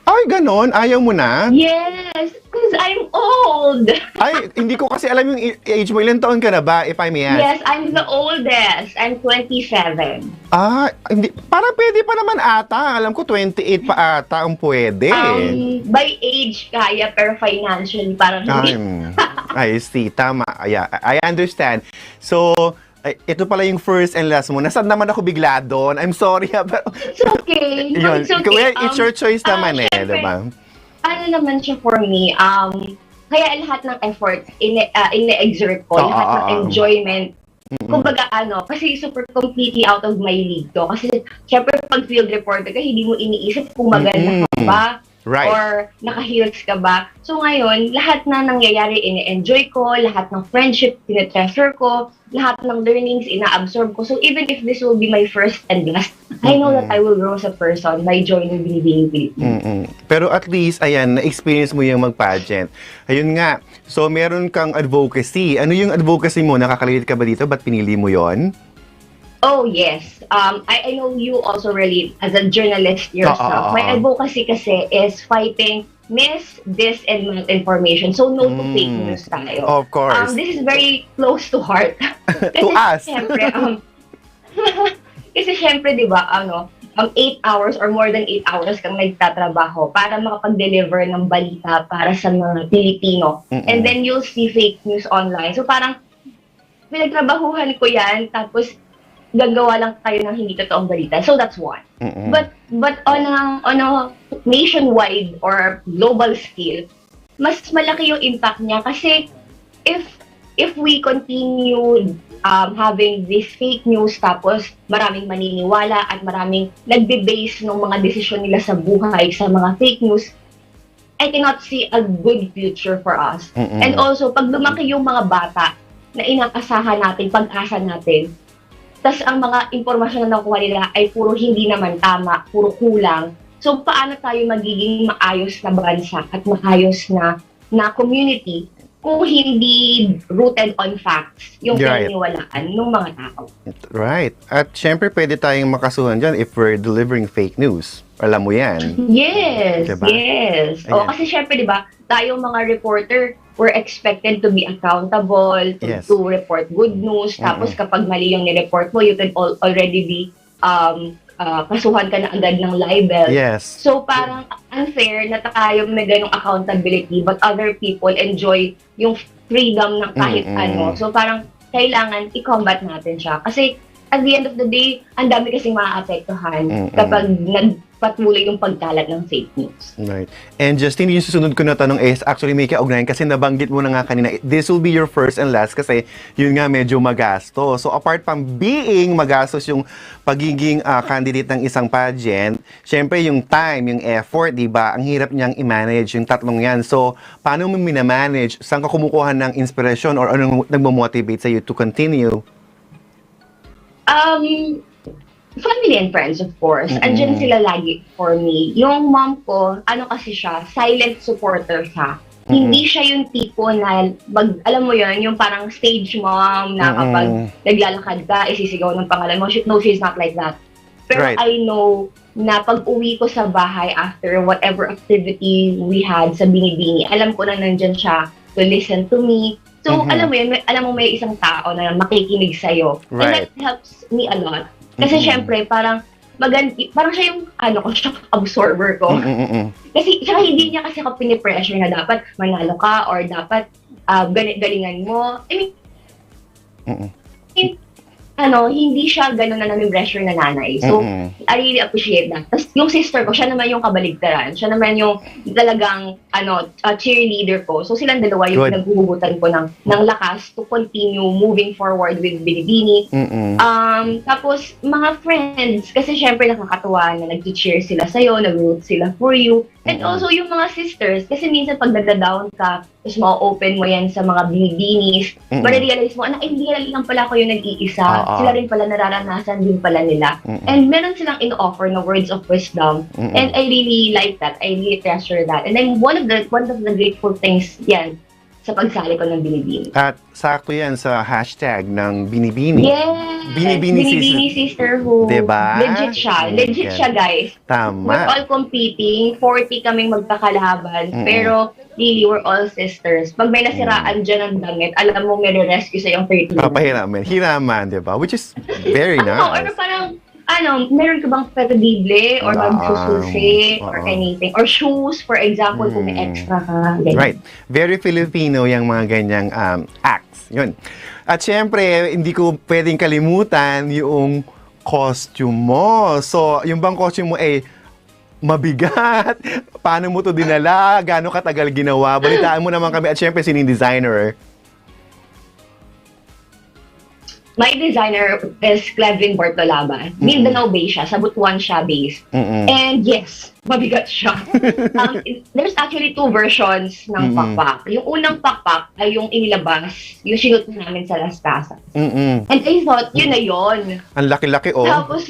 Ay, ganon? Ayaw mo na? Yes, because I'm old. Ay, hindi ko kasi alam yung age mo. Ilan taon ka na ba, if I may ask? Yes, I'm the oldest. I'm 27. Ah, hindi. Parang pwede pa naman ata. Alam ko 28 pa ata ang pwede. By age kaya, pero financially parang hindi. I see. Tama. Yeah, I understand. So, ito pala yung first and last mo. Nasaan naman ako bigla doon? I'm sorry. Pero, it's okay. Yun. It's okay. It's your choice naman syempre, diba? Ano naman siya for me, kaya lahat ng effort ine-exert ko, lahat ng enjoyment Kumbaga kasi super completely out of my league to. Kasi syempre pag field reporter ka, hindi mo iniisip kung maganda ka ba Right. or naka-heels ka ba. So ngayon, lahat na nangyayari ini-enjoy ko, lahat ng friendship tinetreasure ko, lahat ng learnings ina-absorb ko. So even if this will be my first and last, I know that I will grow as a person by joining Binibining Philippines. Pero at least, ayan, na-experience mo yung mag-pageant. Ayun nga, so meron kang advocacy. Ano yung advocacy mo? Nakaka-relate ka ba dito? Ba't pinili mo yon? Oh, yes. I know you also relate as a journalist yourself. My advocacy kasi is fighting dis, and malinformation. So, no to fake news tayo. Of course. This is very close to heart. To us. Siyempre, kasi syempre, di ba, 8 hours or more than 8 hours kang nagtatrabaho para makapag-deliver ng balita para sa mga Pilipino. And then you'll see fake news online. So, parang, pinagtrabahuhan ko yan, tapos, gagawa lang tayo ng hindi totoong balita. So that's one. But on a nationwide or global scale, mas malaki yung impact niya kasi if we continue having this fake news tapos maraming maniniwala at maraming nagbe-base ng mga desisyon nila sa buhay sa mga fake news, I cannot see a good future for us. And also, pag lumaki yung mga bata na inaasahan natin, pag-asa natin, tas ang mga impormasyon na nakuha nila ay puro hindi naman tama, puro kulang. So, paano tayo magiging maayos na bansa at maayos na community kung hindi rooted on facts yung pinaniwalaan ng mga tao? Right. At syempre, pwede tayong makasuhan dyan if we're delivering fake news. Alam mo yan. Yes, diba? Yes. O, kasi syempre, di ba, tayong mga reporter, we're expected to be accountable, to report good news. Tapos kapag mali yung ni-report mo, you can already be kasuhan ka na agad ng libel. Yes. So parang unfair na tayo may ganong accountability but other people enjoy yung freedom ng kahit ano. So parang kailangan i-combat natin siya. Kasi at the end of the day, ang dami kasing maaapektuhan kapag nagpatuloy yung pagkalat ng fake news. Right. And Justin, yung susunod ko na tanong is actually may kaugnayan kasi nabanggit mo na nga kanina, this will be your first and last kasi yun nga medyo magasto. So apart from being magastos yung pagiging candidate ng isang pageant, syempre yung time, yung effort, di ba? Ang hirap niyang i-manage yung tatlong yan. So paano mo minamanage? Saan ka kumukuha ng inspirasyon or anong nagmo-motivate sa you to continue? Family and friends, of course. Andyan sila lagi for me. Yung mom ko, kasi siya, silent supporter siya. Hindi siya yung tipo na, alam mo yun, yung parang stage mom na kapag naglalakad ka, isisigaw ng pangalan mo. No, she's not like that. Pero I know na pag uwi ko sa bahay after whatever activity we had sa Binibini, alam ko na nandyan siya to listen to me. So, alam mo yun, may isang tao na makikinig sa'yo. And that helps me a lot. Kasi syempre, parang siya yung, shock absorber ko. Kasi, tsaka hindi niya kasi ako pinipressure na dapat manalo ka or dapat galingan mo. I mean, hindi siya gano'n na namin pressure na nanay. So, I really appreciate that. Tapos, yung sister ko, siya naman yung kabaligtaran. Siya naman yung talagang, cheerleader ko. So, silang dalawa yung naghuhugutan ko ng lakas to continue moving forward with Binibini. Tapos, mga friends, kasi syempre nakakatuwa na nag-cheer sila sa'yo, nag-root sila for you. And also, yung mga sisters, kasi minsan pag nagda-down ka, tapos ma-open mo yan sa mga binibinis, ma-realize mo, hindi lang pala ako yung nag-iisa. Sila rin pala nararanasan din pala nila. And meron silang in-offer na words of wisdom. And I really like that. I really treasure that. And then one of the grateful things yan sa pagsali ko ng Binibini. At sakto yan sa hashtag ng Binibini. Yes! Binibini Sisterhood. Diba? Legit siya, guys. Tama. We're all competing. 40 kaming magkakalaban. Pero really, we're all sisters. Pag may nasiraan dyan ng damit, alam mo may rescue sa yung 30. Papahiraman. Hiraman, diba? Which is very nice. Or parang, meron ka bang perdible or magsususi or anything? Or shoes, for example, kung may extra ka. Ganyan. Right. Very Filipino yung mga ganyang acts. Yun. At syempre, hindi ko pwedeng kalimutan yung costume mo. So, yung bang costume mo mabigat? Paano mo to dinala? Gaano katagal ginawa? Balitaan mo naman kami. At syempre, sino yung designer? My designer is Clevin Bortolaba. Mindanao based siya, sa Butuan siya based. And yes, mabigat siya. There's actually 2 versions ng pakpak. Yung unang pakpak ay yung inilabas, yung sinut namin sa Las Casas. And I thought, yun na yun. Ang laki-laki, oh. Tapos,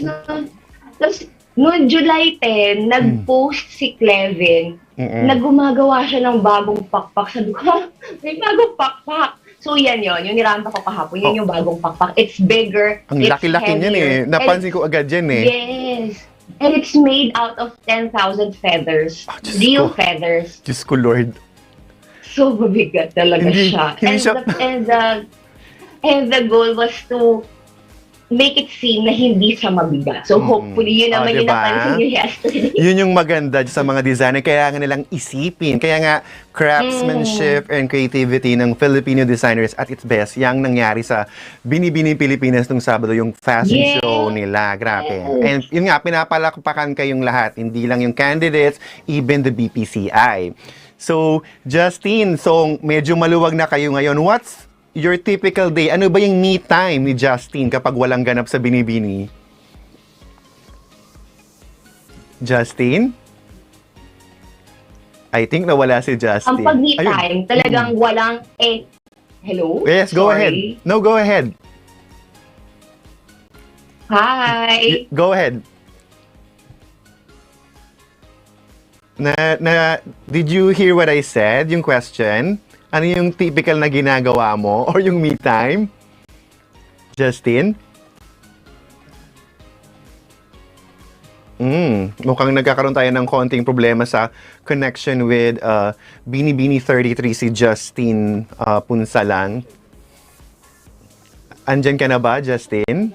noong July 10, nag-post si Clevin na gumagawa siya ng bagong pakpak. Sabi ko, ha? May bagong pakpak. So yan yun, yung niranta ko kahapon, yun yung bagong pakpak. It's bigger, Ang it's laki-laki niyan eh. heavier. Napansin ko agad yan eh. Yes. And it's made out of 10,000 feathers. Diyos Real ko. feathers. Diyos ko, Lord. So mabigat talaga Hindi- siya. hindi siya- And the goal was to make it seem na hindi siya mabigat. So hopefully, yun naman yung diba? napansin niyo yesterday. Yun yung maganda sa mga designer. Kaya nga nilang isipin. Kaya nga, craftsmanship and creativity ng Filipino designers at its best. Yang nangyari sa Binibini Pilipinas nung Sabado, yung fashion Yes. show nila. Grabe. And yun nga, pinapalakpakan kayong lahat. Hindi lang yung candidates, even the BPCI. So, Justine, so medyo maluwag na kayo ngayon. What's your typical day? Ano ba yung me time ni Justine kapag walang ganap sa Binibini? Justine? I think nawala si Justine. Ang pag-me Ayun. time, talagang walang hello? Yes, go Sorry. ahead. No, go ahead. Hi! Go ahead. Did you hear what I said? Yung question? Ano yung typical na ginagawa mo? Or yung me time? Justine? Mukhang nagkakaroon tayo ng konting problema sa connection with Binibini 33 si Justine Punsalan. Andyan ka na ba, Justine?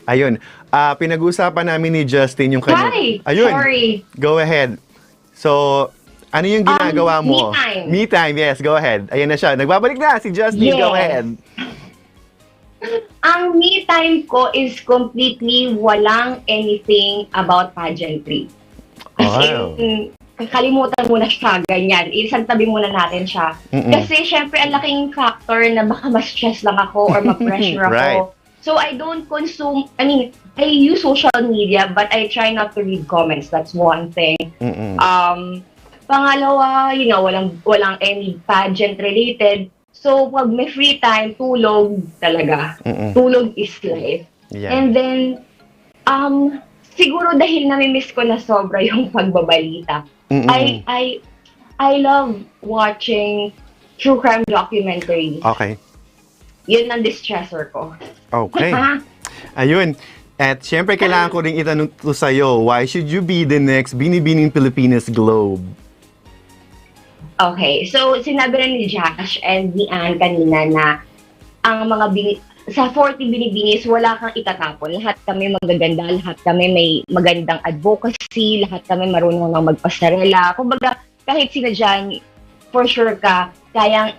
Ayun. Pinag-uusapan namin ni Justin yung kanya. Hi! Ayun. Sorry. Go ahead. So, ano yung ginagawa mo? Me time. Me time, yes. Go ahead. Ayun na siya. Nagbabalik na si Justin. Yes. Go ahead. Ang me time ko is completely walang anything about pageantry. Kasi kalimutan mo na siya, ganyan. Isang tabi muna natin siya. Kasi syempre, ang laking factor na baka ma-stress lang ako or ma-pressure ako. Right. So I don't consume, I use social media but I try not to read comments. That's one thing. Pangalawa, walang any pageant related. So pag may free time, tulog talaga. Tulog is life. Yeah. And then, siguro dahil nami-miss ko na sobra yung pagbabalita. I love watching true crime documentaries. Okay. Yun ang distressor ko. Okay. Ayun. At syempre, kailangan ko rin itanong to sa'yo, why should you be the next Binibining Pilipinas Globe? Okay. So, sinabi rin ni Josh and ni Ann kanina na ang mga sa 40 binibinis, wala kang itatapon. Lahat kami magaganda, lahat kami may magandang advocacy, lahat kami marunong nang magpasarela. Kumbaga, kahit sila dyan, for sure ka, kayang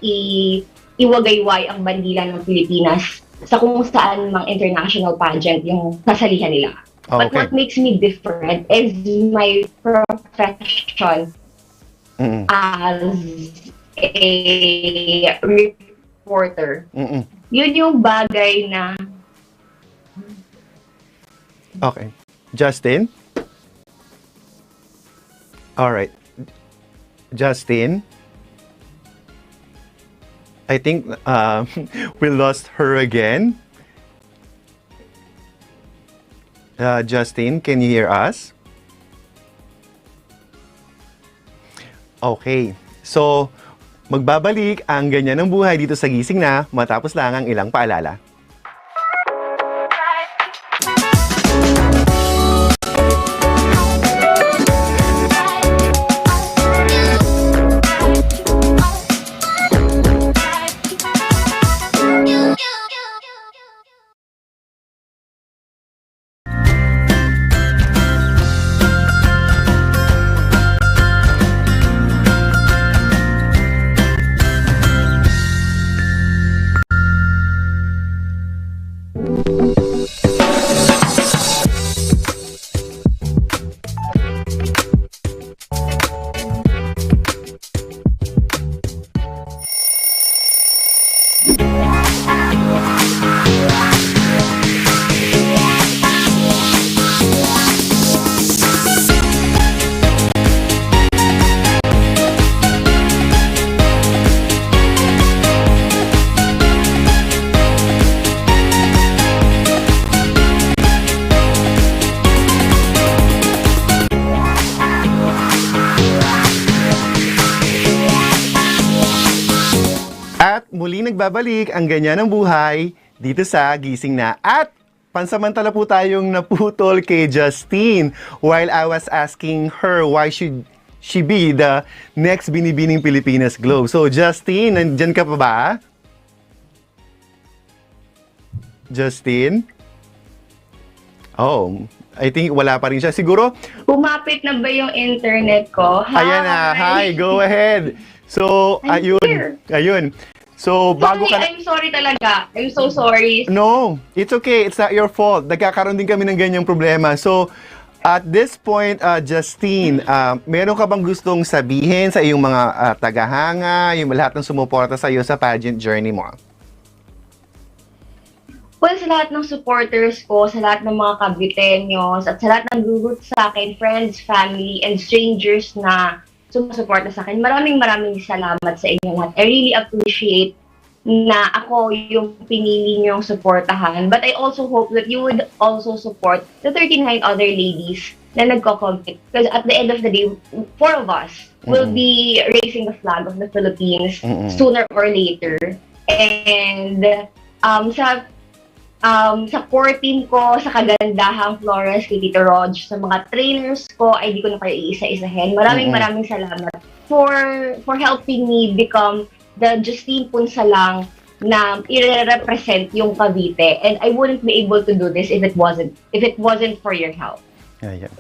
iwagayway ang bandila ng Pilipinas sa kung saan mang international pageant yung nasalihan nila. But Okay. what makes me different is my profession as a reporter. Yun yung bagay na Okay. Justin? Alright. Justin? I think we lost her again. Justin, can you hear us? Okay. So, magbabalik ang ganyan ng buhay dito sa Gising na matapos lang ang ilang paalala. At muli nagbabalik ang ganyan ng buhay dito sa Gising Na. At pansamantala po tayong naputol kay Justine while I was asking her why should she be the next Binibining Pilipinas Globe. So Justine, nandyan ka pa ba? Justine? Oh, I think wala pa rin siya. Siguro, Pumapit na ba yung internet ko? ayan na. Hi, go ahead. So, I'm here. Ayun. So, bago ka na... I'm sorry talaga. I'm so sorry. No, it's okay. It's not your fault. Nagkakaroon din kami ng ganyang problema. So, at this point, Justine, meron ka bang gustong sabihin sa iyong mga tagahanga, yung lahat ng sumuporta sa iyo sa pageant journey mo? Well, sa lahat ng supporters ko, sa lahat ng mga kabitenyos, at sa lahat ng gugut sa akin, friends, family, and strangers na sumusuporta sa akin, maraming salamat sa inyo lahat. I really appreciate na ako yung pinili niyong supportahan. But I also hope that you would also support the 39 other ladies na nagko-compete. Because at the end of the day, 4 of us will be raising the flag of the Philippines sooner or later. And sa core team ko, sa kagandahang Flores, kay Tito Rog, sa mga trainers ko, ay di ko na kayo iisa-isahin. Maraming salamat for helping me become the Justine Punsalang na i-represent yung Cavite. And I wouldn't be able to do this if it wasn't for your help. Ayan.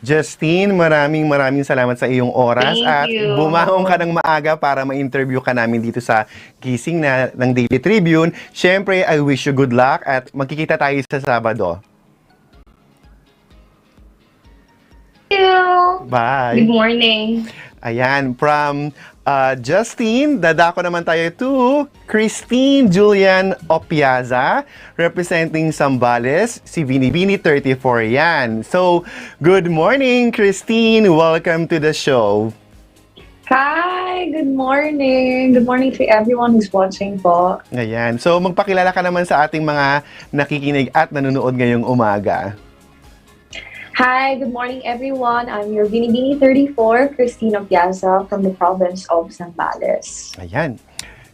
Justine, maraming salamat sa iyong oras. Thank at you. bumangon ka ng maaga para ma-interview ka namin dito sa Gising Na ng Daily Tribune. Siyempre, I wish you good luck at magkikita tayo sa Sabado. Thank you. Bye! Good morning. Ayan, from Justine, dadako naman tayo to Christine Julian Opiaza, representing Zambales, si Binibini 34 yan. So, good morning, Christine. Welcome to the show. Hi, good morning. Good morning to everyone who's watching po. Ayan. So, magpakilala ka naman sa ating mga nakikinig at nanonood ngayong umaga. Hi, good morning everyone. I'm your Binibini 34, Christina Piazza from the province of Zambales. Ayan.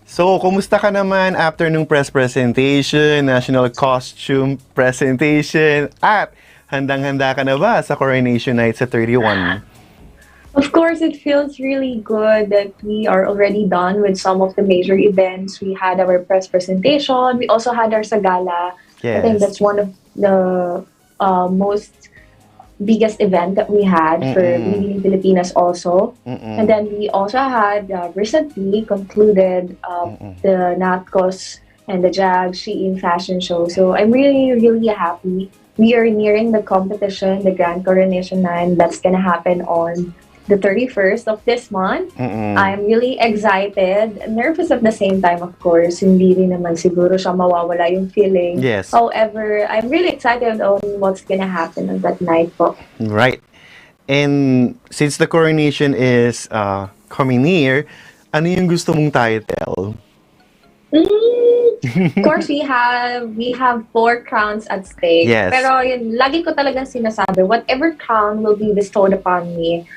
So, kumusta ka naman after nung press presentation, national costume presentation, at handang-handa ka na ba sa coronation night sa 31? Of course, it feels really good that we are already done with some of the major events. We had our press presentation. We also had our Sagala. Yes. I think that's one of the most biggest event that we had for Binibini Pilipinas also. And then we also had recently concluded the Natkos and the Jag Shein fashion show. So I'm really happy. We are nearing the competition, the Grand Coronation 9. That's gonna happen on the 31st of this month. I'm really excited, nervous at the same time, of course. Hindi rin naman siguro siya mawawala yung feeling. Yes. However, I'm really excited on what's gonna happen on that night po. Right. And since the coronation is coming near, ano yung gusto mong title? Of course, we have 4 crowns at stake. Yes. Pero yun, lagi ko talagang sinasabi, whatever crown will be bestowed upon me,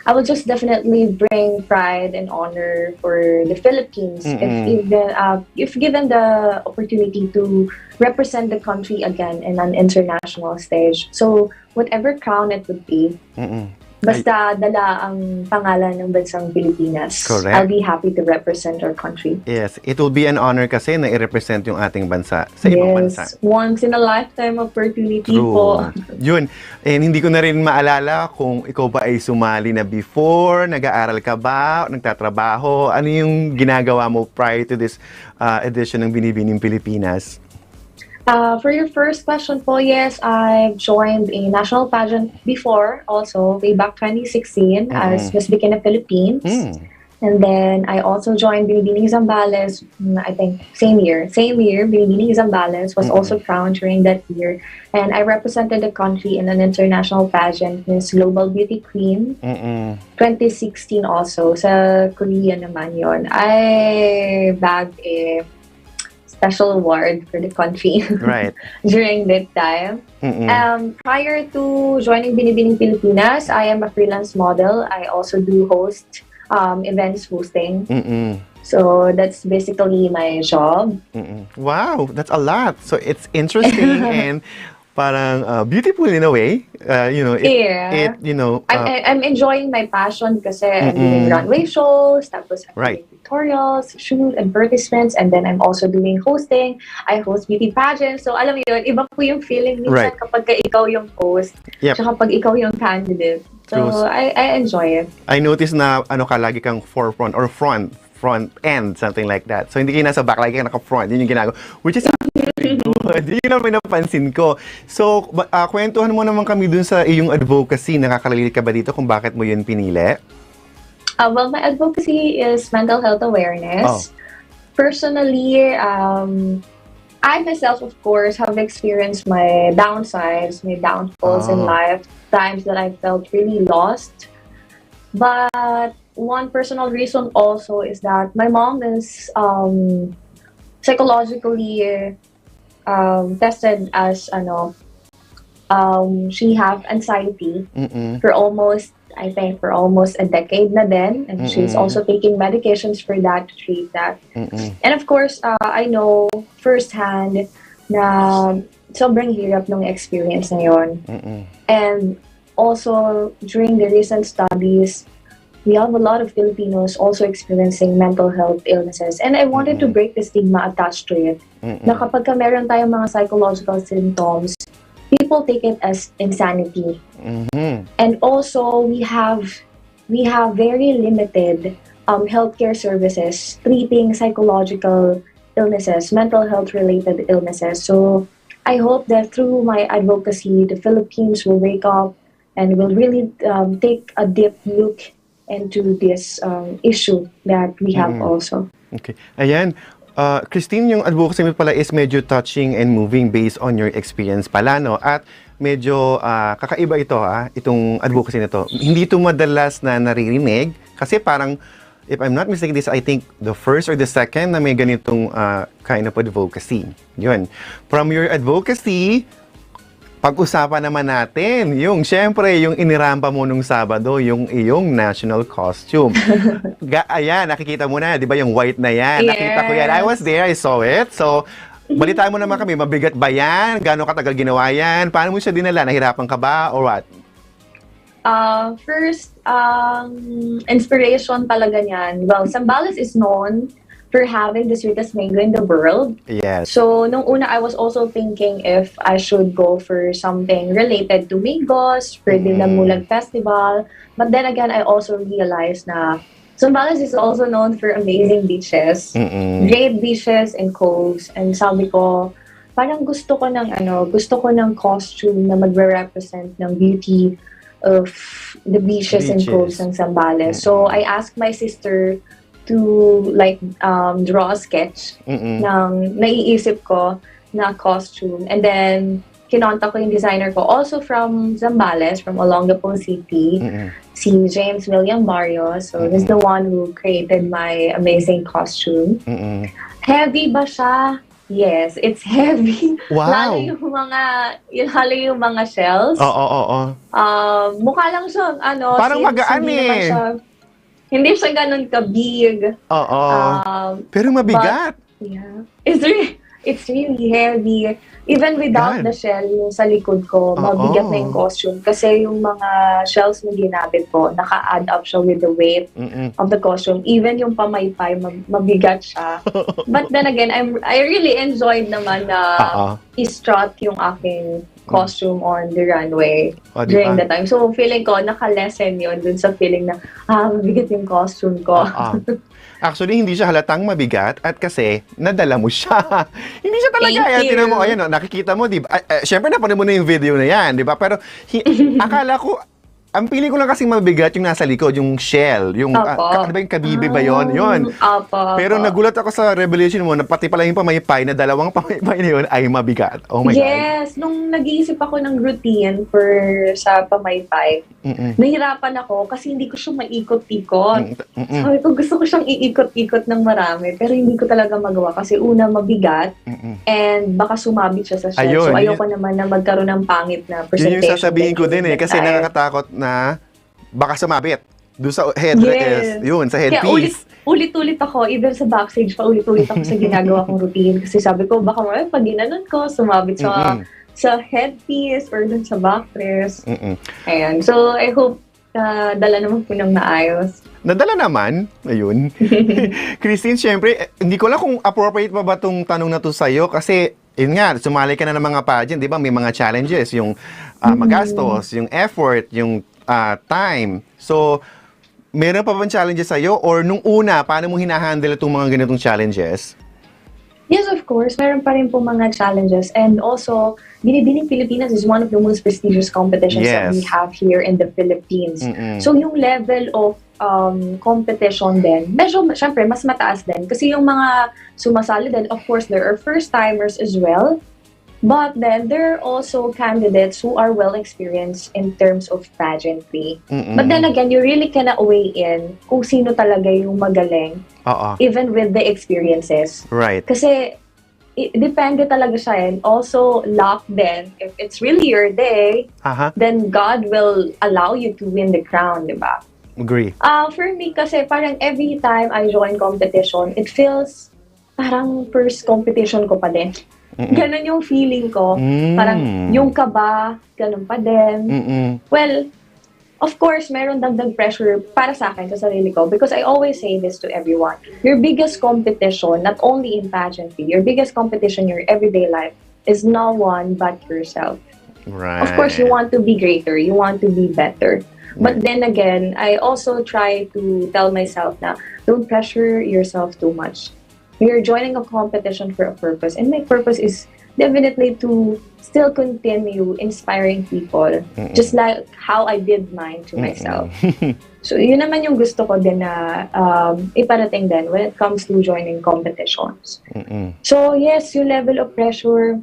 I will just definitely bring pride and honor for the Philippines if given the opportunity to represent the country again in an international stage. So whatever crown it would be, basta dala ang pangalan ng bansang Pilipinas. Correct. I'll be happy to represent our country. Yes, it will be an honor kasi na i-represent yung ating bansa sa ibang bansa. Yes, once in a lifetime opportunity po. Yun. And hindi ko na rin maalala kung ikaw ba ay sumali na before, nag-aaral ka ba, nagtatrabaho, ano yung ginagawa mo prior to this edition ng Binibining Pilipinas? For your first question po, yes, I've joined a national pageant before, also way back 2016 as Miss Bikini Philippines. And then I also joined Binibining Zambales, I think same year, Binibining Zambales was also crowned during that year. And I represented the country in an international pageant, Miss Global Beauty Queen, 2016 also, sa Korea naman yon. I bagged a special award for the country during that time. Prior to joining Binibining Pilipinas, I am a freelance model. I also do host events hosting. Mm-mm. So that's basically my job. Mm-mm. Wow, that's a lot. So it's interesting and parang beautiful in a way. Yeah. I'm enjoying my passion kasi I'm doing runway shows, tapos I'm Right. doing tutorials, shoot, advertisements, and then I'm also doing hosting. I host beauty pageants. So alam mo yun, iba po yung feeling minsan Right. kapag ka ikaw yung host, Yep. tsaka kapag ikaw yung candidate. So True. I enjoy it. I noticed na lagi kang forefront or front end, something like that. So, hindi kayo nasa back, lagi kang naka-front. Yun yung ginagawa. Which is actually good. Yun ang pinapansin ko. So, kwentuhan mo naman kami dun sa iyong advocacy. Nakaka-relate ka ba dito kung bakit mo yun pinili? Well, my advocacy is mental health awareness. Personally, I myself, of course, have experienced my downsides, my downfalls in life, times that I felt really lost. But one personal reason also is that my mom is psychologically tested as she have anxiety for almost a decade na din, and she's also taking medications for that to treat that. And of course, I know firsthand na sobrang hirap ng experience na yun. And also during the recent studies, we have a lot of Filipinos also experiencing mental health illnesses. And I wanted to break the stigma attached to it. Na kapag ka meron tayong mga psychological symptoms, people take it as insanity. And also, we have very limited healthcare services treating psychological illnesses, mental health related illnesses. So I hope that through my advocacy, the Philippines will wake up and will really take a deep look into this issue that we have also. Okay. Ayan. Christine, yung advocacy mo pala is medyo touching and moving based on your experience pala, no? At medyo kakaiba ito, itong advocacy na to. Hindi ito madalas na naririnig kasi parang, if I'm not mistaken, this I think the first or the second na may ganitong kind of advocacy. Yun. From your advocacy, pag-usapan naman natin syempre, yung inirampa mo nung Sabado, yung iyong national costume. Ayan, nakikita mo na, di ba yung white na yan? Yes. Nakita ko yan. I was there, I saw it. So, balitaan mo naman kami, mabigat ba yan? Gano'ng katagal ginawa yan? Paano mo siya dinala? Nahirapan ka ba? Or what? First, inspiration talaga niyan. Well, Zambales is known for having the sweetest mango in the world. Yes. So, nung una, I was also thinking if I should go for something related to mangoes, for the Lamulag Festival. But then again, I also realized na Zambales is also known for amazing beaches. Great beaches and coves. And sabi ko, parang gusto ko ng costume na magre-represent ng beauty of the beaches and coves ng Zambales. So, I asked my sister to draw a sketch ng naiisip ko na costume. And then, kinontak ko yung designer ko, also from Zambales, from Olongapo City, si James William Barrios. So, he's the one who created my amazing costume. Heavy ba siya? Yes, it's heavy. Wow! Lalo yung mga shells. Oo. Mukha lang siya, Parang magaan hindi siya ganun ka-big. Oo. Pero mabigat. Yeah. It's really heavy. Even without the shell, yung sa likod ko, mabigat na yung costume. Kasi yung mga shells na ginamit ko, naka-add up siya with the weight of the costume. Even yung pamaypay, mabigat siya. But then again, I really enjoyed naman na i-strut yung aking costume on the runway during the time. So, feeling ko, naka-lessen yun dun sa feeling na, mabigat yung costume ko. Actually, hindi siya halatang mabigat at kasi nadala mo siya. Hindi siya talaga. Thank you. Tinan mo, ayan, nakikita mo, di ba? Siyempre, napanood mo na yung video na yan, di ba? Pero, akala ko, ang pili ko lang kasing mabigat yung nasa likod, yung shell, yung, ano ba yung kabibi ba yun? Yun. Pero nagulat ako sa revelation mo na pati pala yung pamaypay, na dalawang pamaypay na yun ay mabigat. Oh my God. Yes, nung nag-iisip ako ng routine sa pamaypay, nahirapan ako kasi hindi ko siya maikot-ikot. Sabi ko, gusto ko siyang iikot-ikot ng marami, pero hindi ko talaga magawa kasi una, mabigat, and baka sumabit siya sa shell. Ayun, so, ayoko naman na magkaroon ng pangit na Yun presentation. yung sasabihin ko din kasi nakakatakot na baka sumabit. Doon sa headrest, Yes. yun, sa Kaya headpiece. ulit-ulit ako, even sa backstage pa, ulit-ulit ako sa ginagawa kong routine. Kasi sabi ko, baka mamaya pag ginanon ko, sumabit sa headpiece or dun sa backrest. Ayan. So, I hope dala naman po ng maayos. Nadala naman, ayun. Christine, syempre, hindi ko lang kung appropriate pa ba itong tanong na to sa'yo kasi, yun nga, sumali ka na ng mga pageant, di ba? May mga challenges, yung magastos, yung effort, yung time. So, meron pa bang challenges sa'yo? Or nung una, paano mo hinahandle itong mga ganitong challenges? Yes, of course. Meron pa rin po mga challenges. And also, Binibining Pilipinas is one of the most prestigious competitions that we have here in the Philippines. So, yung level of competition din, medyo, syempre, mas mataas din. Kasi yung mga sumasali din, of course, there are first-timers as well. But then, there are also candidates who are well-experienced in terms of pageantry. But then again, you really cannot weigh in kung sino talaga yung magaling, even with the experiences. Right. Kasi, depende talaga siya. And also, luck din. If it's really your day, then God will allow you to win the crown, di ba? Agree. For me, kasi parang every time I join competition, it feels parang first competition ko pa din. Ganon yung feeling ko. Parang yung kaba, ganon pa din. Well, of course, meron dagdag pressure para sa akin, sa sarili ko. Because I always say this to everyone. Your biggest competition, not only in pageantry, your biggest competition in your everyday life is no one but yourself. Right. Of course, you want to be greater. You want to be better. But then again, I also try to tell myself na don't pressure yourself too much. You're joining a competition for a purpose. And my purpose is definitely to still continue inspiring people. Just like how I did mine to myself. So, yun naman yung gusto ko din na iparating din when it comes to joining competitions. So, yes, yung level of pressure,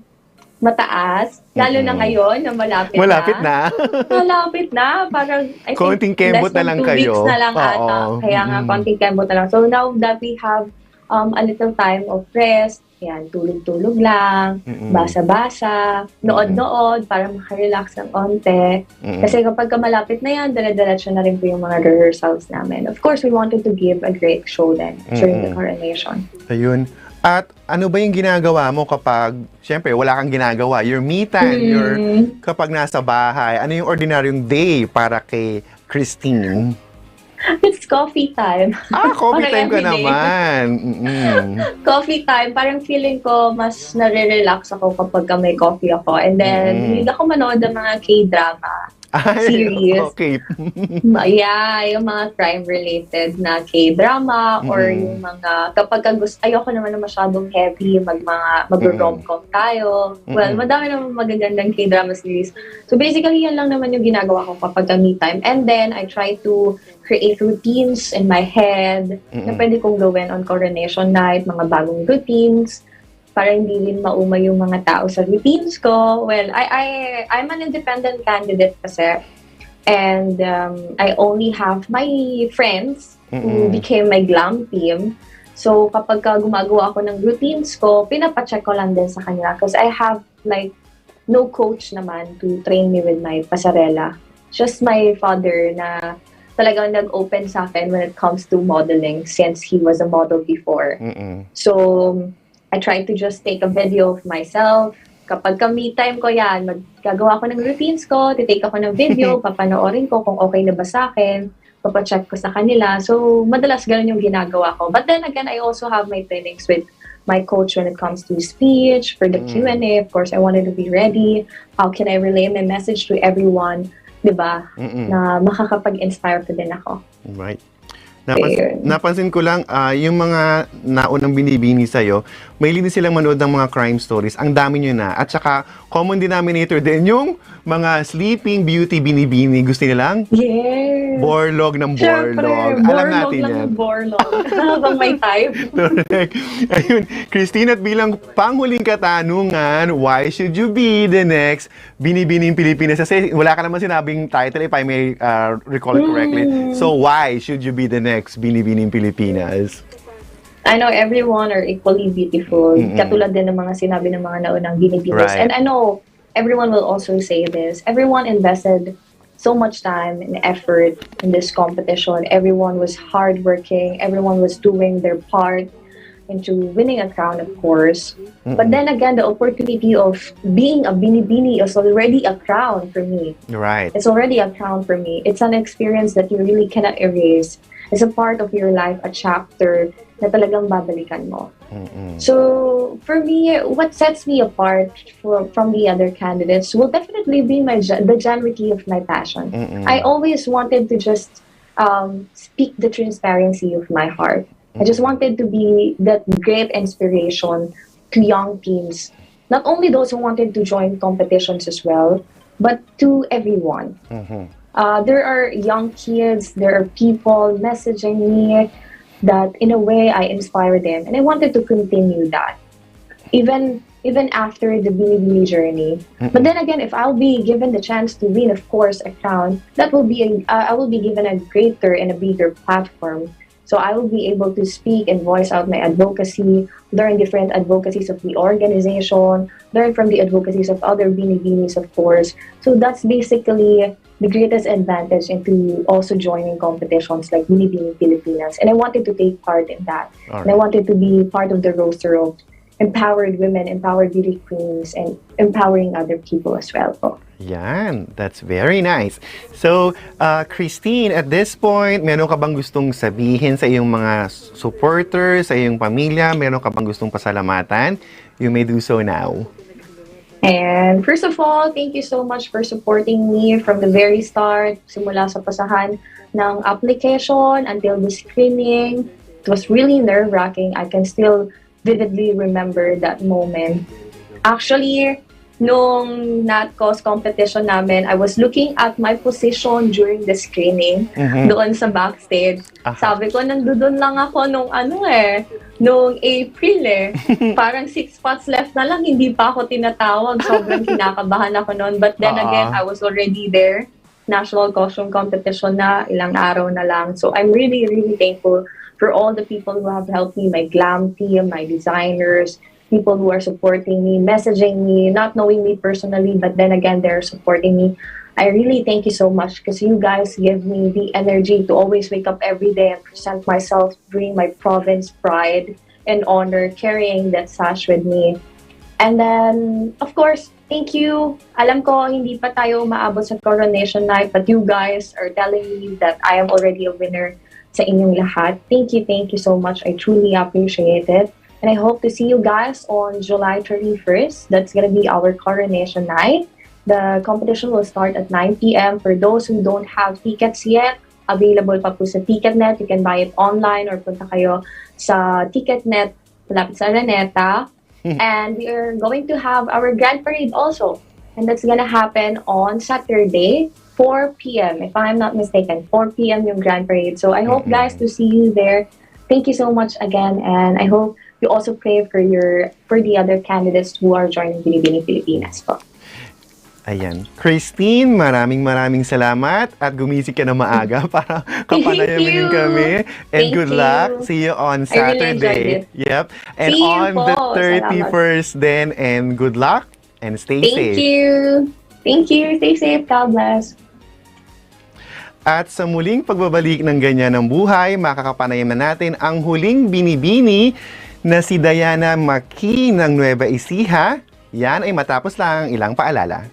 mataas. Lalo na ngayon na malapit na. Malapit na. Parang, I think, konting kembot less na lang than 2 kayo. weeks na lang ata. Kaya nga, konting kembot na lang. So, now that we have a little time of rest, yan, tulog-tulog lang, basa-basa, nood-nood, para makarelax ng onte. Kasi kapag malapit na yan, dala-diretso na rin po yung mga rehearsals namin. Of course, we wanted to give a great show then during the coronation. Ayun. At ano ba yung ginagawa mo kapag, syempre, wala kang ginagawa? Your me time, kapag nasa bahay, ano yung ordinaryong day para kay Christine? It's coffee time. Coffee time ka everyday. naman. Coffee time, parang feeling ko mas nare-relax ako kapag may coffee ako. And then, hindi ako manood ng mga K-drama series. Okay. Yeah, yung mga crime-related na K-drama or yung mga, kapag ayoko naman na masyadong heavy, mag-rom-com tayo. Well, madami naman magagandang K-drama series. So basically, yan lang naman yung ginagawa ko kapag me time. And then, I try to create routines in my head na pwede kong gawin on coronation night, mga bagong routines, para hindi rin maumay yung mga tao sa routines ko. Well, I'm an independent candidate kasi. And I only have my friends who became my glam team. So, kapag gumagawa ako ng routines ko, pinapacheck ko lang din sa kanila. Because I have like no coach naman to train me with my pasarela. Just my father na talagang nag-open sa akin when it comes to modeling since he was a model before. So, I try to just take a video of myself. Kapag me time ko yan, magagawa ko ng routines ko, titake ako ng video, papanoorin ko kung okay na ba sa akin, papacheck ko sa kanila. So, madalas ganun yung ginagawa ko. But then again, I also have my trainings with my coach when it comes to speech, for the Q&A. Of course, I wanted to be ready. How can I relay my message to everyone? Diba? Na makakapag-inspire pa din ako. Right. Napansin ko lang, yung mga naunang binibini sa'yo, may din silang manood ng mga crime stories. Ang dami nyo na. At saka, common denominator din yung mga sleeping beauty binibini. Gusto nilang? Yes. Borlog ng borlog. Siyempre, Alam natin yan. Borlog lang ng borlog. Habang may time. Correct. Ayun, Christine, at bilang panghuling katanungan, why should you be the next Binibining Pilipinas? Kasi wala ka naman sinabing title, if I may recall it correctly. So, why should you be the next Binibining Pilipinas? I know everyone are equally beautiful. Katulad din ng mga sinabi ng mga naunang binibinis. Right. And I know everyone will also say this. Everyone invested so much time and effort in this competition. Everyone was hardworking. Everyone was doing their part into winning a crown, of course. But then again, the opportunity of being a binibini is already a crown for me. Right. It's already a crown for me. It's an experience that you really cannot erase. It's a part of your life, a chapter na talagang babalikan mo. So for me, what sets me apart from the other candidates will definitely be the genuinity of my passion. I always wanted to just speak the transparency of my heart. I just wanted to be that great inspiration to young teens, not only those who wanted to join competitions as well, but to everyone. There are young kids, there are people messaging me that in a way I inspire them, and I wanted to continue that, even after the Binibini journey. But then again, if I'll be given the chance to win, of course, a crown, that will be I will be given a greater and a bigger platform. So I will be able to speak and voice out my advocacy, learn different advocacies of the organization, learn from the advocacies of other Binibinis, of course. So that's basically the greatest advantage into also joining competitions like Binibini Pilipinas. And I wanted to take part in that. All And I right. wanted to be part of the roster of empowered women, empowered beauty queens, and empowering other people as well. Yan, that's very nice. So, Christine, at this point, meron ka bang gustong sabihin sa iyong mga supporters, sa iyong pamilya? Meron ka bang gustong pasalamatan? You may do so now. And first of all, thank you so much for supporting me from the very start, simula sa pasahan ng application until the screening. It was really nerve-wracking. I can still vividly remember that moment. Actually, nung NatCos competition namin, I was looking at my position during the screening doon sa backstage. Sabi ko, nandoon lang ako nung nung April Parang 6 spots left na lang, hindi pa ako tinatawag. Sobrang kinakabahan ako noon. But then again, I was already there. National costume competition na, ilang araw na lang. So I'm really, really thankful for all the people who have helped me, my glam team, my designers, people who are supporting me, messaging me, not knowing me personally, but then again, they're supporting me. I really thank you so much because you guys give me the energy to always wake up every day and present myself, bring my province pride and honor, carrying that sash with me. And then, of course, thank you. Alam ko, hindi pa tayo maabot sa coronation night, but you guys are telling me that I am already a winner sa inyong lahat. Thank you so much. I truly appreciate it. And I hope to see you guys on July 31st. That's going to be our coronation night. The competition will start at 9 p.m. For those who don't have tickets yet, available pa po sa Ticketnet. You can buy it online or punta kayo sa Ticketnet malapit sa Araneta. And we are going to have our grand parade also. And that's going to happen on Saturday, 4 p.m. If I'm not mistaken, 4 p.m. yung grand parade. So I hope guys to see you there. Thank you so much again, and I hope you also pray for the other candidates who are joining Binibini Pilipinas po. Ayan. Christine, maraming salamat at gumising ka na maaga para kapanayamin you. kami. And Thank good you. luck. See you on I really enjoyed Saturday. it. Yep. And See you on the po. 31st then, and good luck and stay Thank safe. you. Thank you. Stay safe. God bless. At sa muling pagbabalik ng ganyan ng buhay, makakapanayaman natin ang huling binibini na si Diana Maki ng Nueva Ecija. Yan ay matapos lang ang ilang paalala.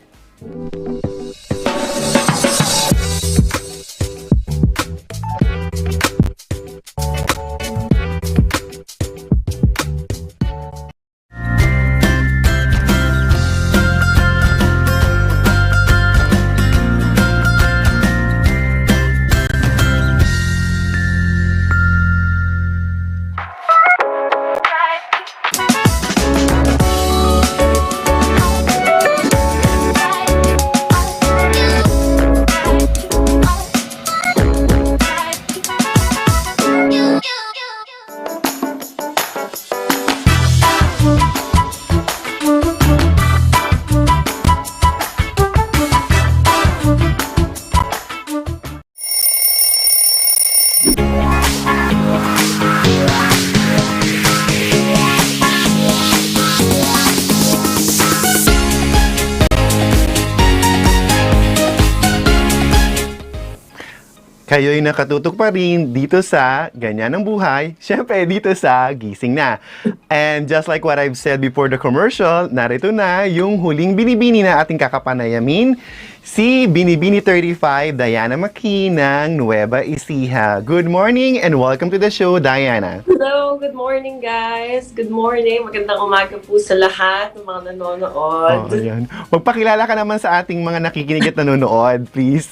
Kayo'y nakatutok pa rin dito sa Ganyan ang Buhay, syempre dito sa Gising Na. And just like what I've said before the commercial, narito na yung huling binibini na ating kakapanayamin, si Binibini 35, Diana Maki ng Nueva Ecija. Good morning and welcome to the show, Diana. Hello, good morning guys. Good morning. Magandang umaga po sa lahat ng mga nanonood. Ayan. Magpakilala ka naman sa ating mga nakikinig at nanonood, please.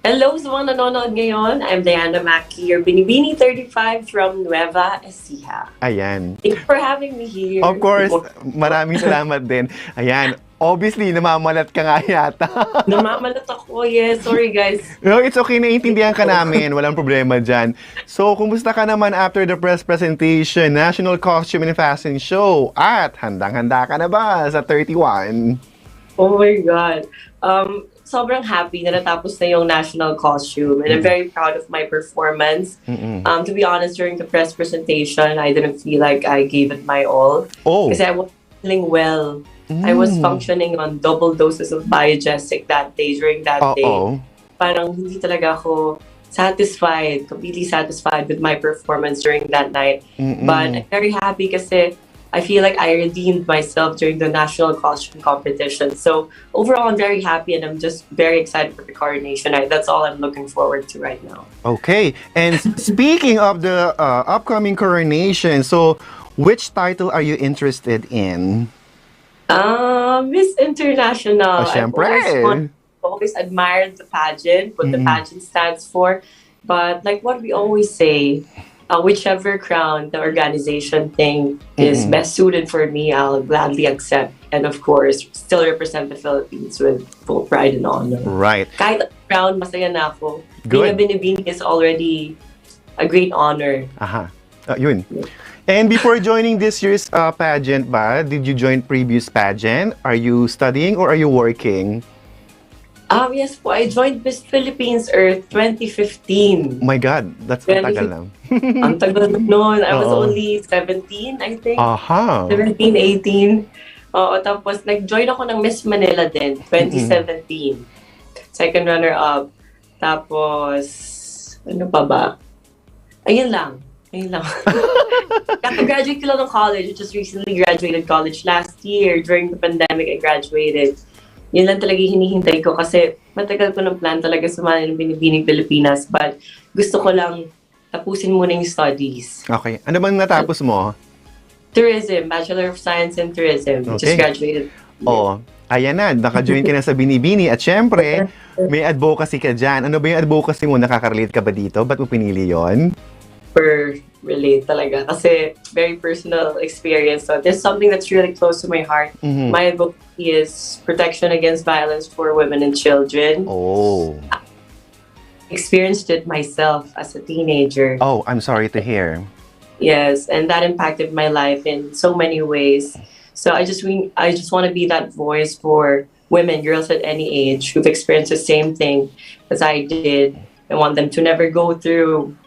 Hello sa mga nanonood ngayon. I'm Diana Maki, your Binibini 35 from Nueva Ecija. Ayan. Thank you for having me here. Of course, maraming salamat din. Ayan. Obviously, namamalat ka nga yata. Namamalat ako. Yes, sorry guys. No, it's okay. Naiintindihan ka namin. Walang problema dyan. So, kumusta ka naman after the press presentation, National Costume and Fashion Show? At handang-handa ka na ba sa 31? Oh my God. Sobrang happy na natapos na yung national costume and I'm very proud of my performance. To be honest, during the press presentation, I didn't feel like I gave it my all. Oh. Kasi I was feeling well. I was functioning on double doses of Biogesic that day, during that day. Parang hindi talaga ako completely satisfied with my performance during that night. But I'm very happy kasi I feel like I redeemed myself during the national costume competition. So overall, I'm very happy and I'm just very excited for the coronation night. That's all I'm looking forward to right now. Okay. And speaking of the upcoming coronation, so which title are you interested in? Miss International. Syempre. I've always admired the pageant, what the pageant stands for. But like what we always say, whichever crown the organization think is best suited for me, I'll gladly accept. And of course, still represent the Philippines with full pride and honor. Right. Kahit ang crown, masaya na ako. Good. Being a Binibini is already a great honor. Aha. Yun. And before joining this year's pageant ba, did you join previous pageant? Are you studying or are you working? Yes po, I joined Miss Philippines Earth 2015. Oh my God, that's ang tagal na. Ang tagal noon. I was only 17, I think. 17, 18. Oo, tapos nag-join ako ng Miss Manila din, 2017. Second runner-up. Tapos, ano pa ba? Ayun lang. Kaka-graduate ko lang ng college. I just recently graduated college last year. During the pandemic, I graduated. Yun lang talaga hinihintay ko kasi matagal ko ng plan talaga sumali ng Binibining Pilipinas, but gusto ko lang tapusin muna yung studies. Okay. Ano bang natapos mo? Tourism, Bachelor of Science in Tourism. Okay. Just graduated. Oo. Ayan na, naka-join ka na sa Binibini at syempre, may advocacy ka dyan. Ano ba yung advocacy mo? Nakaka-relate ka ba dito? Ba't mo pinili yon? Relate talaga kasi very personal experience. So there's something that's really close to my heart. My advocacy is protection against violence for women and children. Oh. I experienced it myself as a teenager. Oh, I'm sorry to hear. Yes, and that impacted my life in so many ways. So I just want to be that voice for women, girls at any age who've experienced the same thing as I did. I want them to never go through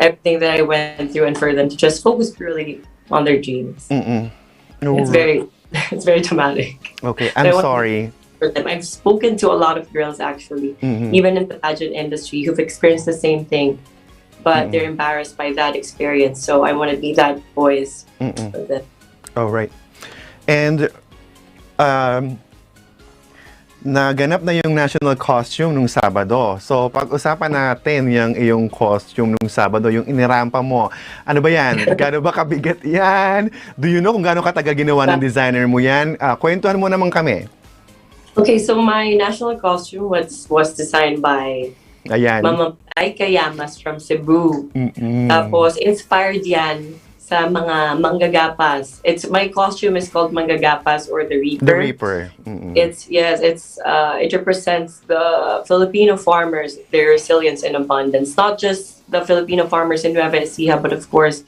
everything that I went through and for them to just focus purely on their dreams. It's very traumatic. Okay, I'm sorry. For them. I've spoken to a lot of girls actually, even in the pageant industry, who've experienced the same thing, but they're embarrassed by that experience. So I want to be that voice for them. Oh, right. And naganap na yung national costume nung Sabado. So, pag-usapan natin yung iyong costume nung Sabado, yung inirampa mo. Ano ba yan? Gaano ba kabigat yan? Do you know kung gaano katagal ginawa ng designer mo yan? Kwentuhan mo naman kami. Okay, so my national costume was designed by Mama Aika Yamas from Cebu. Tapos, inspired yan sa mga manggagapas. My costume is called Manggagapas or the Reaper. The Reaper. It represents the Filipino farmers, their resilience and abundance. Not just the Filipino farmers in Nueva Ecija, but of course,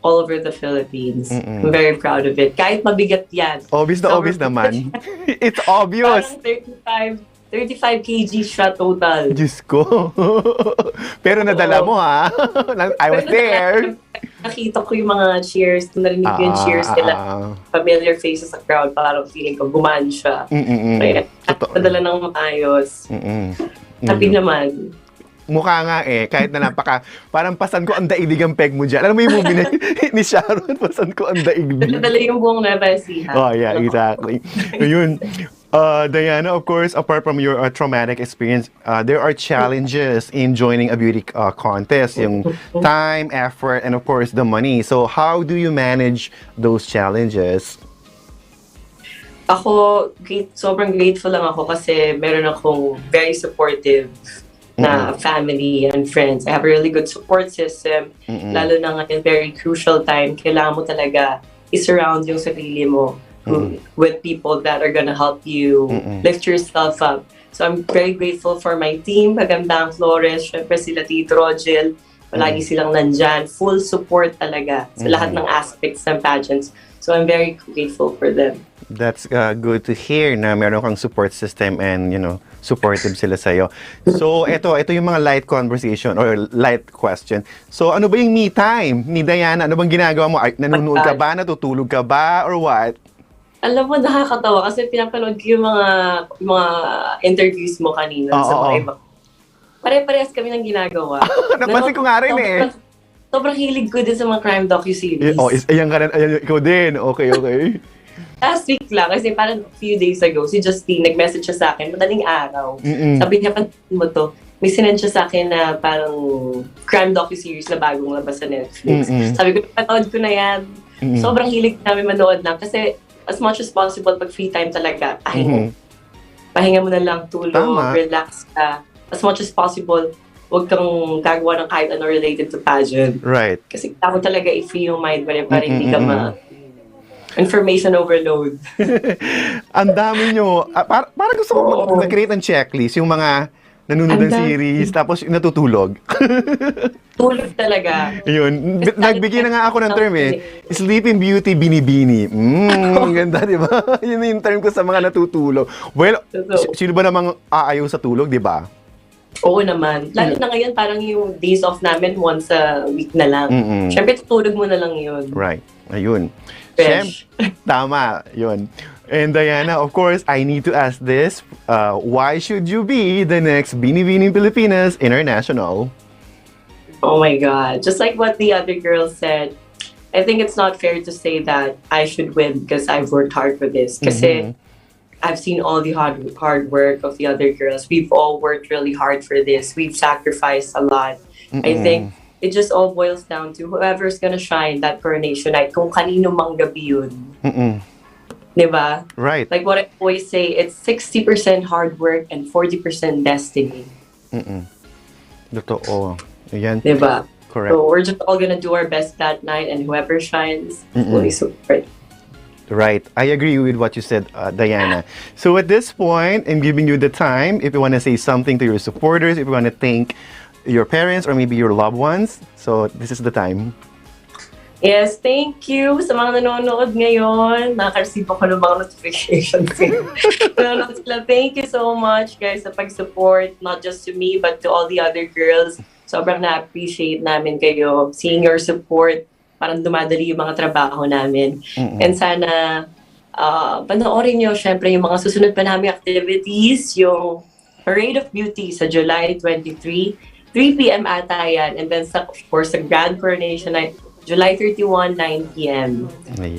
all over the Philippines. I'm very proud of it. Kahit mabigat yan. Obvious naman. It's obvious. Parang 35 kg siya total. Diyos ko. Pero nadala mo ha. I was there. Nakita ko yung mga cheers. Narinig ko yung cheers nila. Familiar faces sa crowd. Parang feeling ko gumaan siya. Kaya nadala ng maayos. Happy naman. mukha nga eh, kahit na parang pasan ko ang daigdig ang peg mo dyan. Alam mo yung movie ni Sharon, pasan ko ang daigdig. Dala yung buong Nueva Ecija. Oh, yeah, exactly. Ayun. Diana, of course, apart from your traumatic experience, there are challenges in joining a beauty contest. Yung time, effort, and of course, the money. So, how do you manage those challenges? Ako, sobrang grateful lang ako kasi meron akong very supportive na family and friends. I have a really good support system. Lalo na ngayon, very crucial time. Kailangan mo talaga i-surround yung sarili mo with people that are gonna help you lift yourself up. So I'm very grateful for my team, Magandang Flores, syempre sila Tito Rogel, palagi silang nandyan. Full support talaga sa lahat ng aspects ng pageants. So I'm very grateful for them. That's good to hear na meron kang support system and, supportive sila sa'yo. So, ito yung mga light conversation or light question. So, ano ba yung me time ni Diana? Ano bang ginagawa mo? Nanonood ka ba? Natutulog ka ba? Or what? Alam mo, nakakatawa kasi pinapanood ko yung mga interviews mo kanina sa mga iba. Pare-parehas kami ng ginagawa. Napansin ko nga rin eh. Sobrang hilig ko din sa mga crime docu-series. Ayan ka rin. Ayan, ikaw din. Okay. Last week lang, kasi parang a few days ago, si Justine, nag-message siya sa akin, madaling araw. Sabi niya, pansin mo to, may sinend siya sa akin na parang crime docu-series na bagong labas sa Netflix. Sabi ko, panood ko na yan. Sobrang hilig namin manood lang kasi as much as possible, pag free time talaga, pahinga mo na lang, tulog, relax ka. As much as possible, huwag kang gagawa ng kahit ano related to pageant. Right. Kasi kailangan talaga i-free yung mind mo para hindi ka information overload. Ang dami nyo. Parang gusto ko mag-create ng checklist. Yung mga nanonood ng series, tapos natutulog. Tulog talaga. Yun. Nagbigay na nga ako ng term eh. Sleeping Beauty Binibini. Ang ganda, di ba? Yun yung term ko sa mga natutulog. Well, sino ba namang aayaw sa tulog, di ba? Oo naman. Lalo na ngayon, parang yung days off namin once a week na lang. Siyempre, tutulog mo na lang yun. Right. Ayun. Tama. Yun. And Diana, of course, I need to ask this. Why should you be the next Binibining Pilipinas International? Oh my God. Just like what the other girls said, I think it's not fair to say that I should win because I've worked hard for this. Kasi I've seen all the hard work of the other girls. We've all worked really hard for this. We've sacrificed a lot. I think it just all boils down to whoever's gonna shine that coronation night. Kung kanino mang gabi yun. Diba? Right. Like what I always say, it's 60% hard work and 40% destiny. Totoo. Ayan. Diba? Correct. So we're just all gonna do our best that night and whoever shines, fully support. Right. I agree with what you said, Diana. So at this point, I'm giving you the time if you want to say something to your supporters, if you want to thank your parents or maybe your loved ones. So this is the time. Yes, thank you sa mga nanonood ngayon. Nakaka-receive ako ng mga notifications. Nanonood sila. Thank you so much, guys, sa pag-support, not just to me, but to all the other girls. Sobrang na-appreciate namin kayo. Seeing your support, parang dumadali yung mga trabaho namin. And sana, panoorin nyo, syempre, yung mga susunod pa namin activities, yung Parade of Beauty sa July 23, 3 p.m. ata yan. And then, of course, sa Grand Coronation Night, July 31, 9 p.m.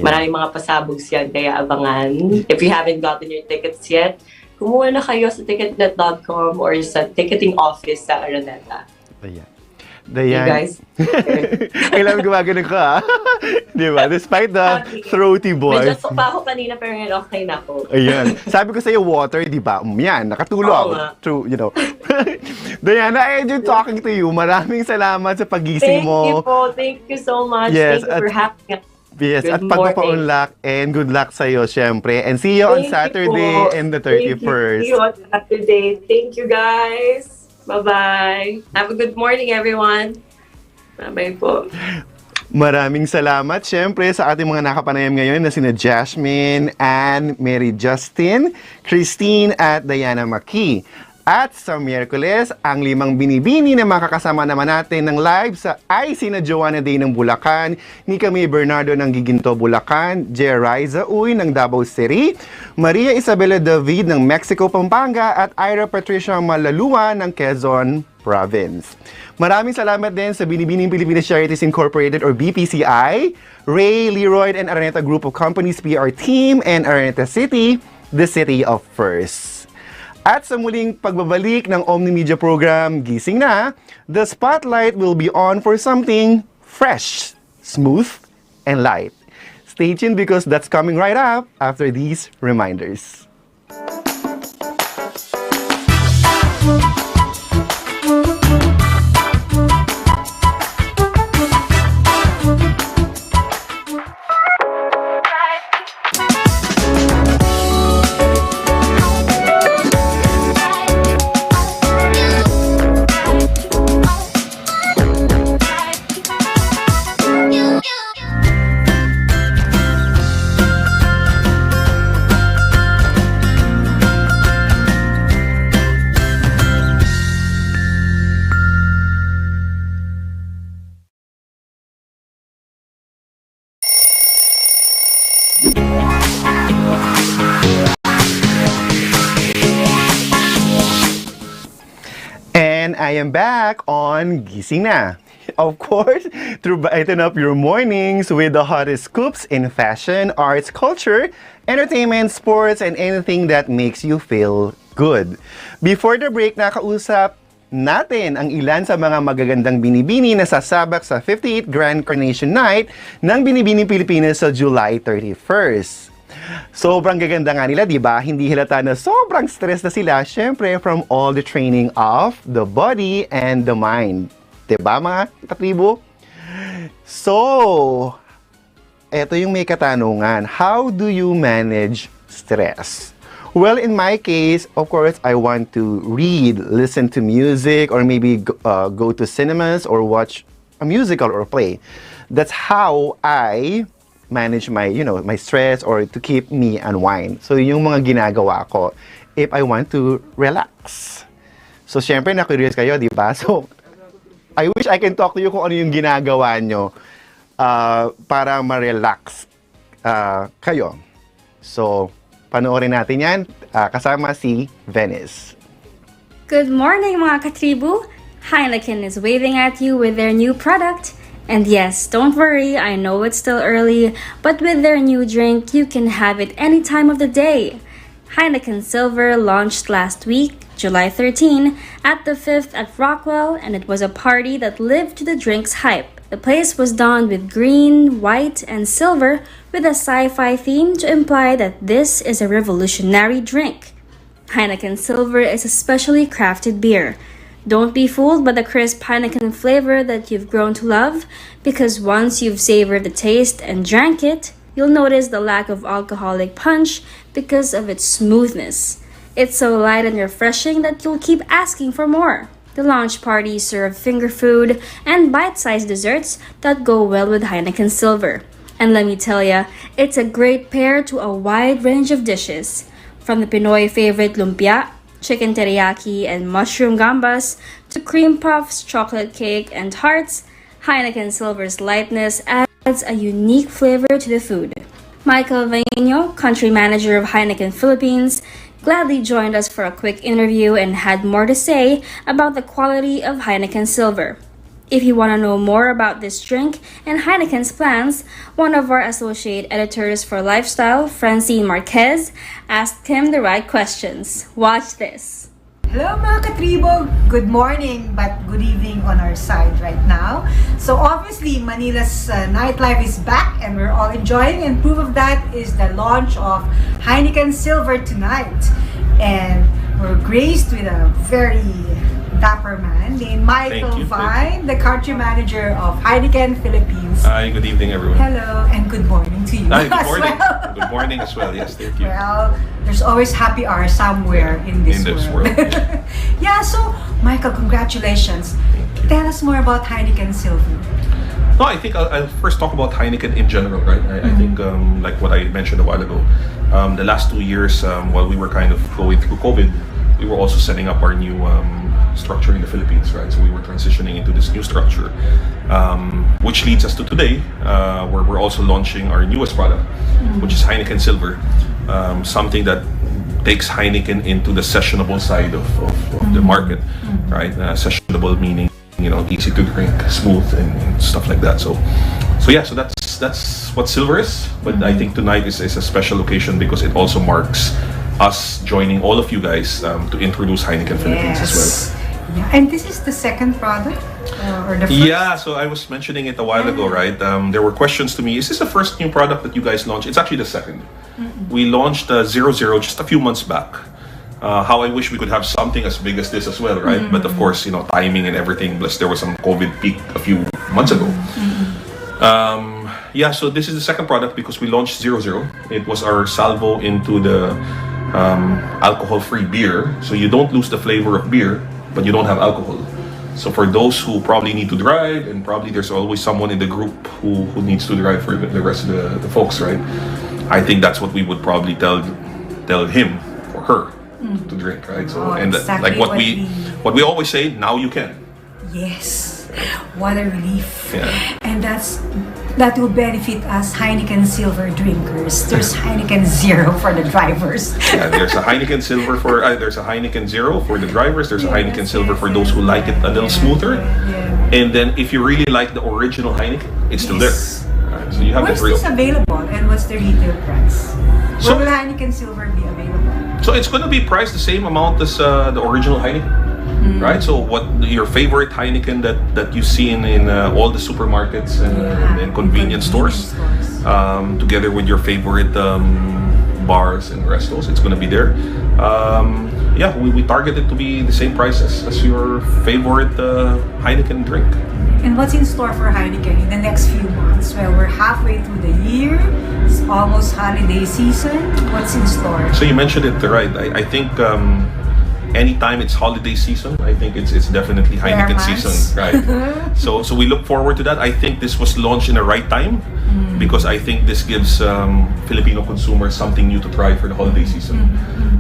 Maraming mga pasabogs yan, kaya abangan. If you haven't gotten your tickets yet, kumuha na kayo sa ticketnet.com or sa ticketing office sa Araneta. Diane. You guys? Kailangan gumagano ka, di ba? Despite the throaty voice. Medyo pa ako kanina pero ngayon okay na ako. Ayan. Sabi ko sa'yo, water, di ba? Yan, nakatulog ako. True, Diana, I enjoyed talking to you. Maraming salamat sa pagising mo. Thank you po. Thank you so much. Yes, Thank you for having us. Yes, Good at pagpapaunlak and good luck sa'yo, syempre. And see you on Saturday and the 31st. See you on Saturday. Thank you, guys. Bye-bye. Have a good morning, everyone. Bye-bye po. Maraming salamat, syempre, sa ating mga nakapanayam ngayon na sina Jasmine, Anne, Mary Justin, Christine, at Diana Maki. At sa Miyerkules, ang 5 binibini na makakasama naman natin ng live ay sina Joanna Day ng Bulacan, ni Camille Bernardo ng Giginto, Bulacan, Jeriza Uy ng Davao City, Maria Isabela David ng Mexico, Pampanga, at Ira Patricia Malalua ng Quezon Province. Maraming salamat din sa Binibining Pilipinas Charities Incorporated or BPCI, Ray, Leroy, and Araneta Group of Companies PR Team, and Araneta City, the City of First. At sa muling pagbabalik ng Omnimedia program, Gising Na, the spotlight will be on for something fresh, smooth, and light. Stay tuned because that's coming right up after these reminders. And I am back on Gising Na. Of course, to brighten up your mornings with the hottest scoops in fashion, arts, culture, entertainment, sports, and anything that makes you feel good. Before the break, nakausap natin ang ilan sa mga magagandang binibini na sasabak sa 58th Grand Carnation Night ng Binibining Pilipinas sa July 31st. Sobrang gaganda nga nila, di ba? Hindi halata na sobrang stress na sila, syempre from all the training of the body and the mind. Di ba mga katribo? So, eto yung may katanungan. How do you manage stress? Well, in my case, of course, I want to read, listen to music, or maybe go to cinemas or watch a musical or play. That's how I manage my, my stress or to keep me unwind. So, yung mga ginagawa ko if I want to relax. So, syempre, na-curious kayo, di ba? So, I wish I can talk to you kung ano yung ginagawa nyo para ma-relax kayo. So, panoorin natin yan kasama si Venice. Good morning mga katribu! Heineken is waving at you with their new product. And yes, don't worry, I know it's still early, but with their new drink, you can have it any time of the day. Heineken Silver launched last week, July 13, at the 5th at Rockwell, and it was a party that lived to the drink's hype. The place was donned with green, white, and silver with a sci-fi theme to imply that this is a revolutionary drink. Heineken Silver is a specially crafted beer. Don't be fooled by the crisp Heineken flavor that you've grown to love, because once you've savored the taste and drank it, you'll notice the lack of alcoholic punch because of its smoothness. It's so light and refreshing that you'll keep asking for more. The launch party served finger food and bite-sized desserts that go well with Heineken Silver. And let me tell ya, it's a great pair to a wide range of dishes. From the Pinoy favorite lumpia, chicken teriyaki, and mushroom gambas, to cream puffs, chocolate cake, and tarts, Heineken Silver's lightness adds a unique flavor to the food. Michael Vaino, country manager of Heineken Philippines, gladly joined us for a quick interview and had more to say about the quality of Heineken Silver. If you want to know more about this drink and Heineken's plans, one of our associate editors for Lifestyle, Francine Marquez, asked him the right questions. Watch this. Hello mga katribo! Good morning, but good evening on our side right now. So obviously, Manila's nightlife is back and we're all enjoying, and proof of that is the launch of Heineken Silver tonight. And we're graced with a very dapper man named Michael Vine, the country manager of Heineken Philippines. Hi, good evening everyone. Hello, and good morning to you. Hi, good as morning. well. Good morning as well, yes, thank you. Well, there's always happy hour somewhere in this world. Yeah. Yeah, so Michael, congratulations. Tell us more about Heineken Silver. No, I think I'll first talk about Heineken in general, right? I think, like what I mentioned a while ago, the last 2 years, while we were kind of going through COVID, we were also setting up our new structure in the Philippines, right? So we were transitioning into this new structure, which leads us to today, where we're also launching our newest product, which is Heineken Silver, something that takes Heineken into the sessionable side of the market, right? Sessionable meaning, easy to drink, smooth, and stuff like that. So that's what silver is. But I think tonight is a special occasion because it also marks us joining all of you guys to introduce Heineken Philippines as well. Yeah. And this is the second product? Or the first? Yeah, so I was mentioning it a while ago, right? There were questions to me, is this the first new product that you guys launched? It's actually the second. We launched 00 just a few months back. How I wish we could have something as big as this as well, right? But of course, timing and everything, plus there was some COVID peak a few months ago. So this is the second product because we launched 00. It was our salvo into the alcohol-free beer. So you don't lose the flavor of beer, but you don't have alcohol. So for those who probably need to drive, and probably there's always someone in the group who needs to drive for the rest of the folks, right? I think that's what we would probably tell him or her to drink, right? So exactly like what we always say, now you can. Yes, what a relief. Yeah. And that will benefit us Heineken Silver drinkers. There's Heineken Zero for the drivers. Yeah, there's a Heineken Silver there's a Heineken Zero for the drivers. There's a Heineken Silver for those who like it a little smoother. And then if you really like the original Heineken, it's still there. Right, so you have Where's the real. this available and what's the retail price? So- Where will Heineken Silver be available? So it's going to be priced the same amount as the original Heineken, right? So what your favorite Heineken that you see in all the supermarkets and convenience stores, together with your favorite bars and restos, it's going to be there. We target it to be the same price as your favorite Heineken drink. And what's in store for Heineken in the next few months? Well, we're halfway through the year. It's almost holiday season. What's in store? So you mentioned it right. I think anytime it's holiday season, I think it's definitely Heineken season, right? So we look forward to that. I think this was launched in the right time because I think this gives Filipino consumers something new to try for the holiday season.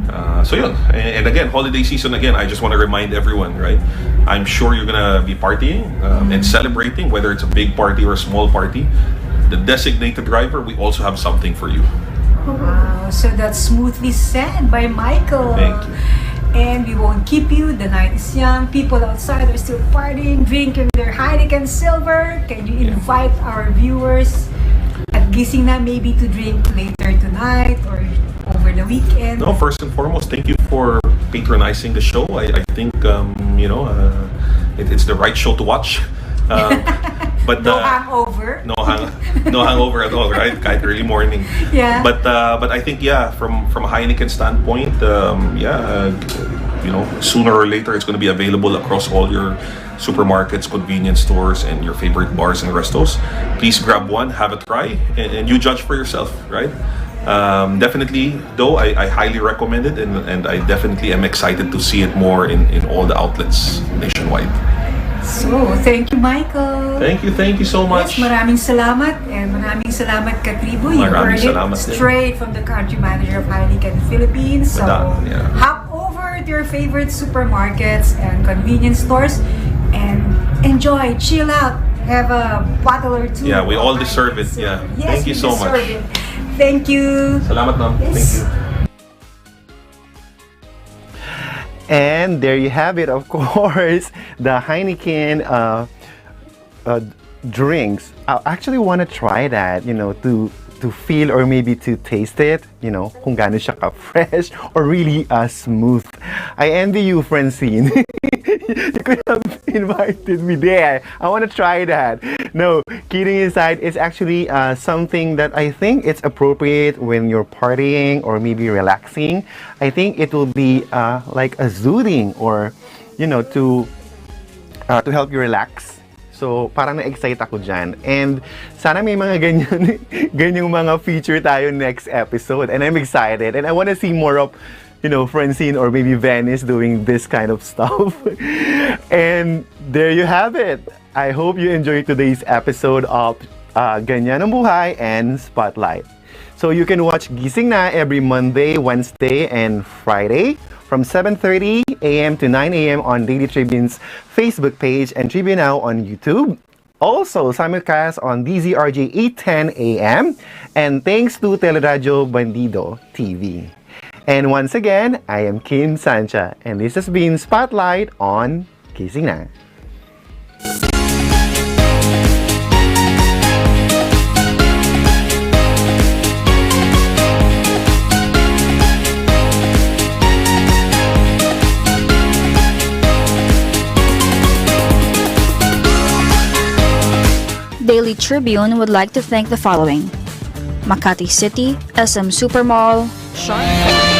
And again, holiday season again. I just want to remind everyone, right? I'm sure you're gonna be partying and celebrating, whether it's a big party or a small party. The designated driver, we also have something for you. Wow, so that's smoothly said by Michael. Thank you. And we won't keep you. The night is young. People outside are still partying, drinking their Heineken Silver. Can you invite our viewers at Gising na maybe to drink later tonight or over the weekend? No, first and foremost, thank you for patronizing the show. I think it's the right show to watch. But no hangover. No hangover at all, right? Kahit early morning. Yeah. But I think from a Heineken standpoint, sooner or later it's going to be available across all your supermarkets, convenience stores, and your favorite bars and restos. Please grab one, have a try, and you judge for yourself, right? Definitely, though, I highly recommend it, and I definitely am excited to see it more in all the outlets nationwide. So, thank you, Michael. Thank you so much. Yes, maraming salamat, and maraming salamat ka, Tribu. You heard it straight from the country manager of Heineken Philippines. So, hop over to your favorite supermarkets and convenience stores and enjoy, chill out, have a bottle or two. Yeah, we all deserve it. Yeah. Yes, thank you so much. Thank you. Salamat, ma'am. Yes. Thank you. And there you have it, of course, the Heineken drinks. I actually want to try that, to feel or maybe to taste it, kung gaano siya ka-fresh or really smooth. I envy you, Francine. You could have invited me there. I want to try that. No, kidding aside, it's actually something that I think it's appropriate when you're partying or maybe relaxing. I think it will be like a soothing or, to help you relax. So, parang na-excite ako dyan. And sana may mga ganyang mga feature tayo next episode. And I'm excited. And I want to see more of, Francine or maybe Venice doing this kind of stuff. And there you have it. I hope you enjoyed today's episode of Ganyan ang Buhay and Spotlight. So you can watch Gising na every Monday, Wednesday, and Friday from 7:30 a.m. to 9 a.m. on Daily Tribune's Facebook page and Tribune Now on YouTube. Also, simulcast on DZRJ 8:10 a.m. and thanks to Teleradyo Bandido TV. And once again, I am Kim Sancha and this has been Spotlight on Gising Na. Daily Tribune would like to thank the following: Makati City, SM Supermall, Shark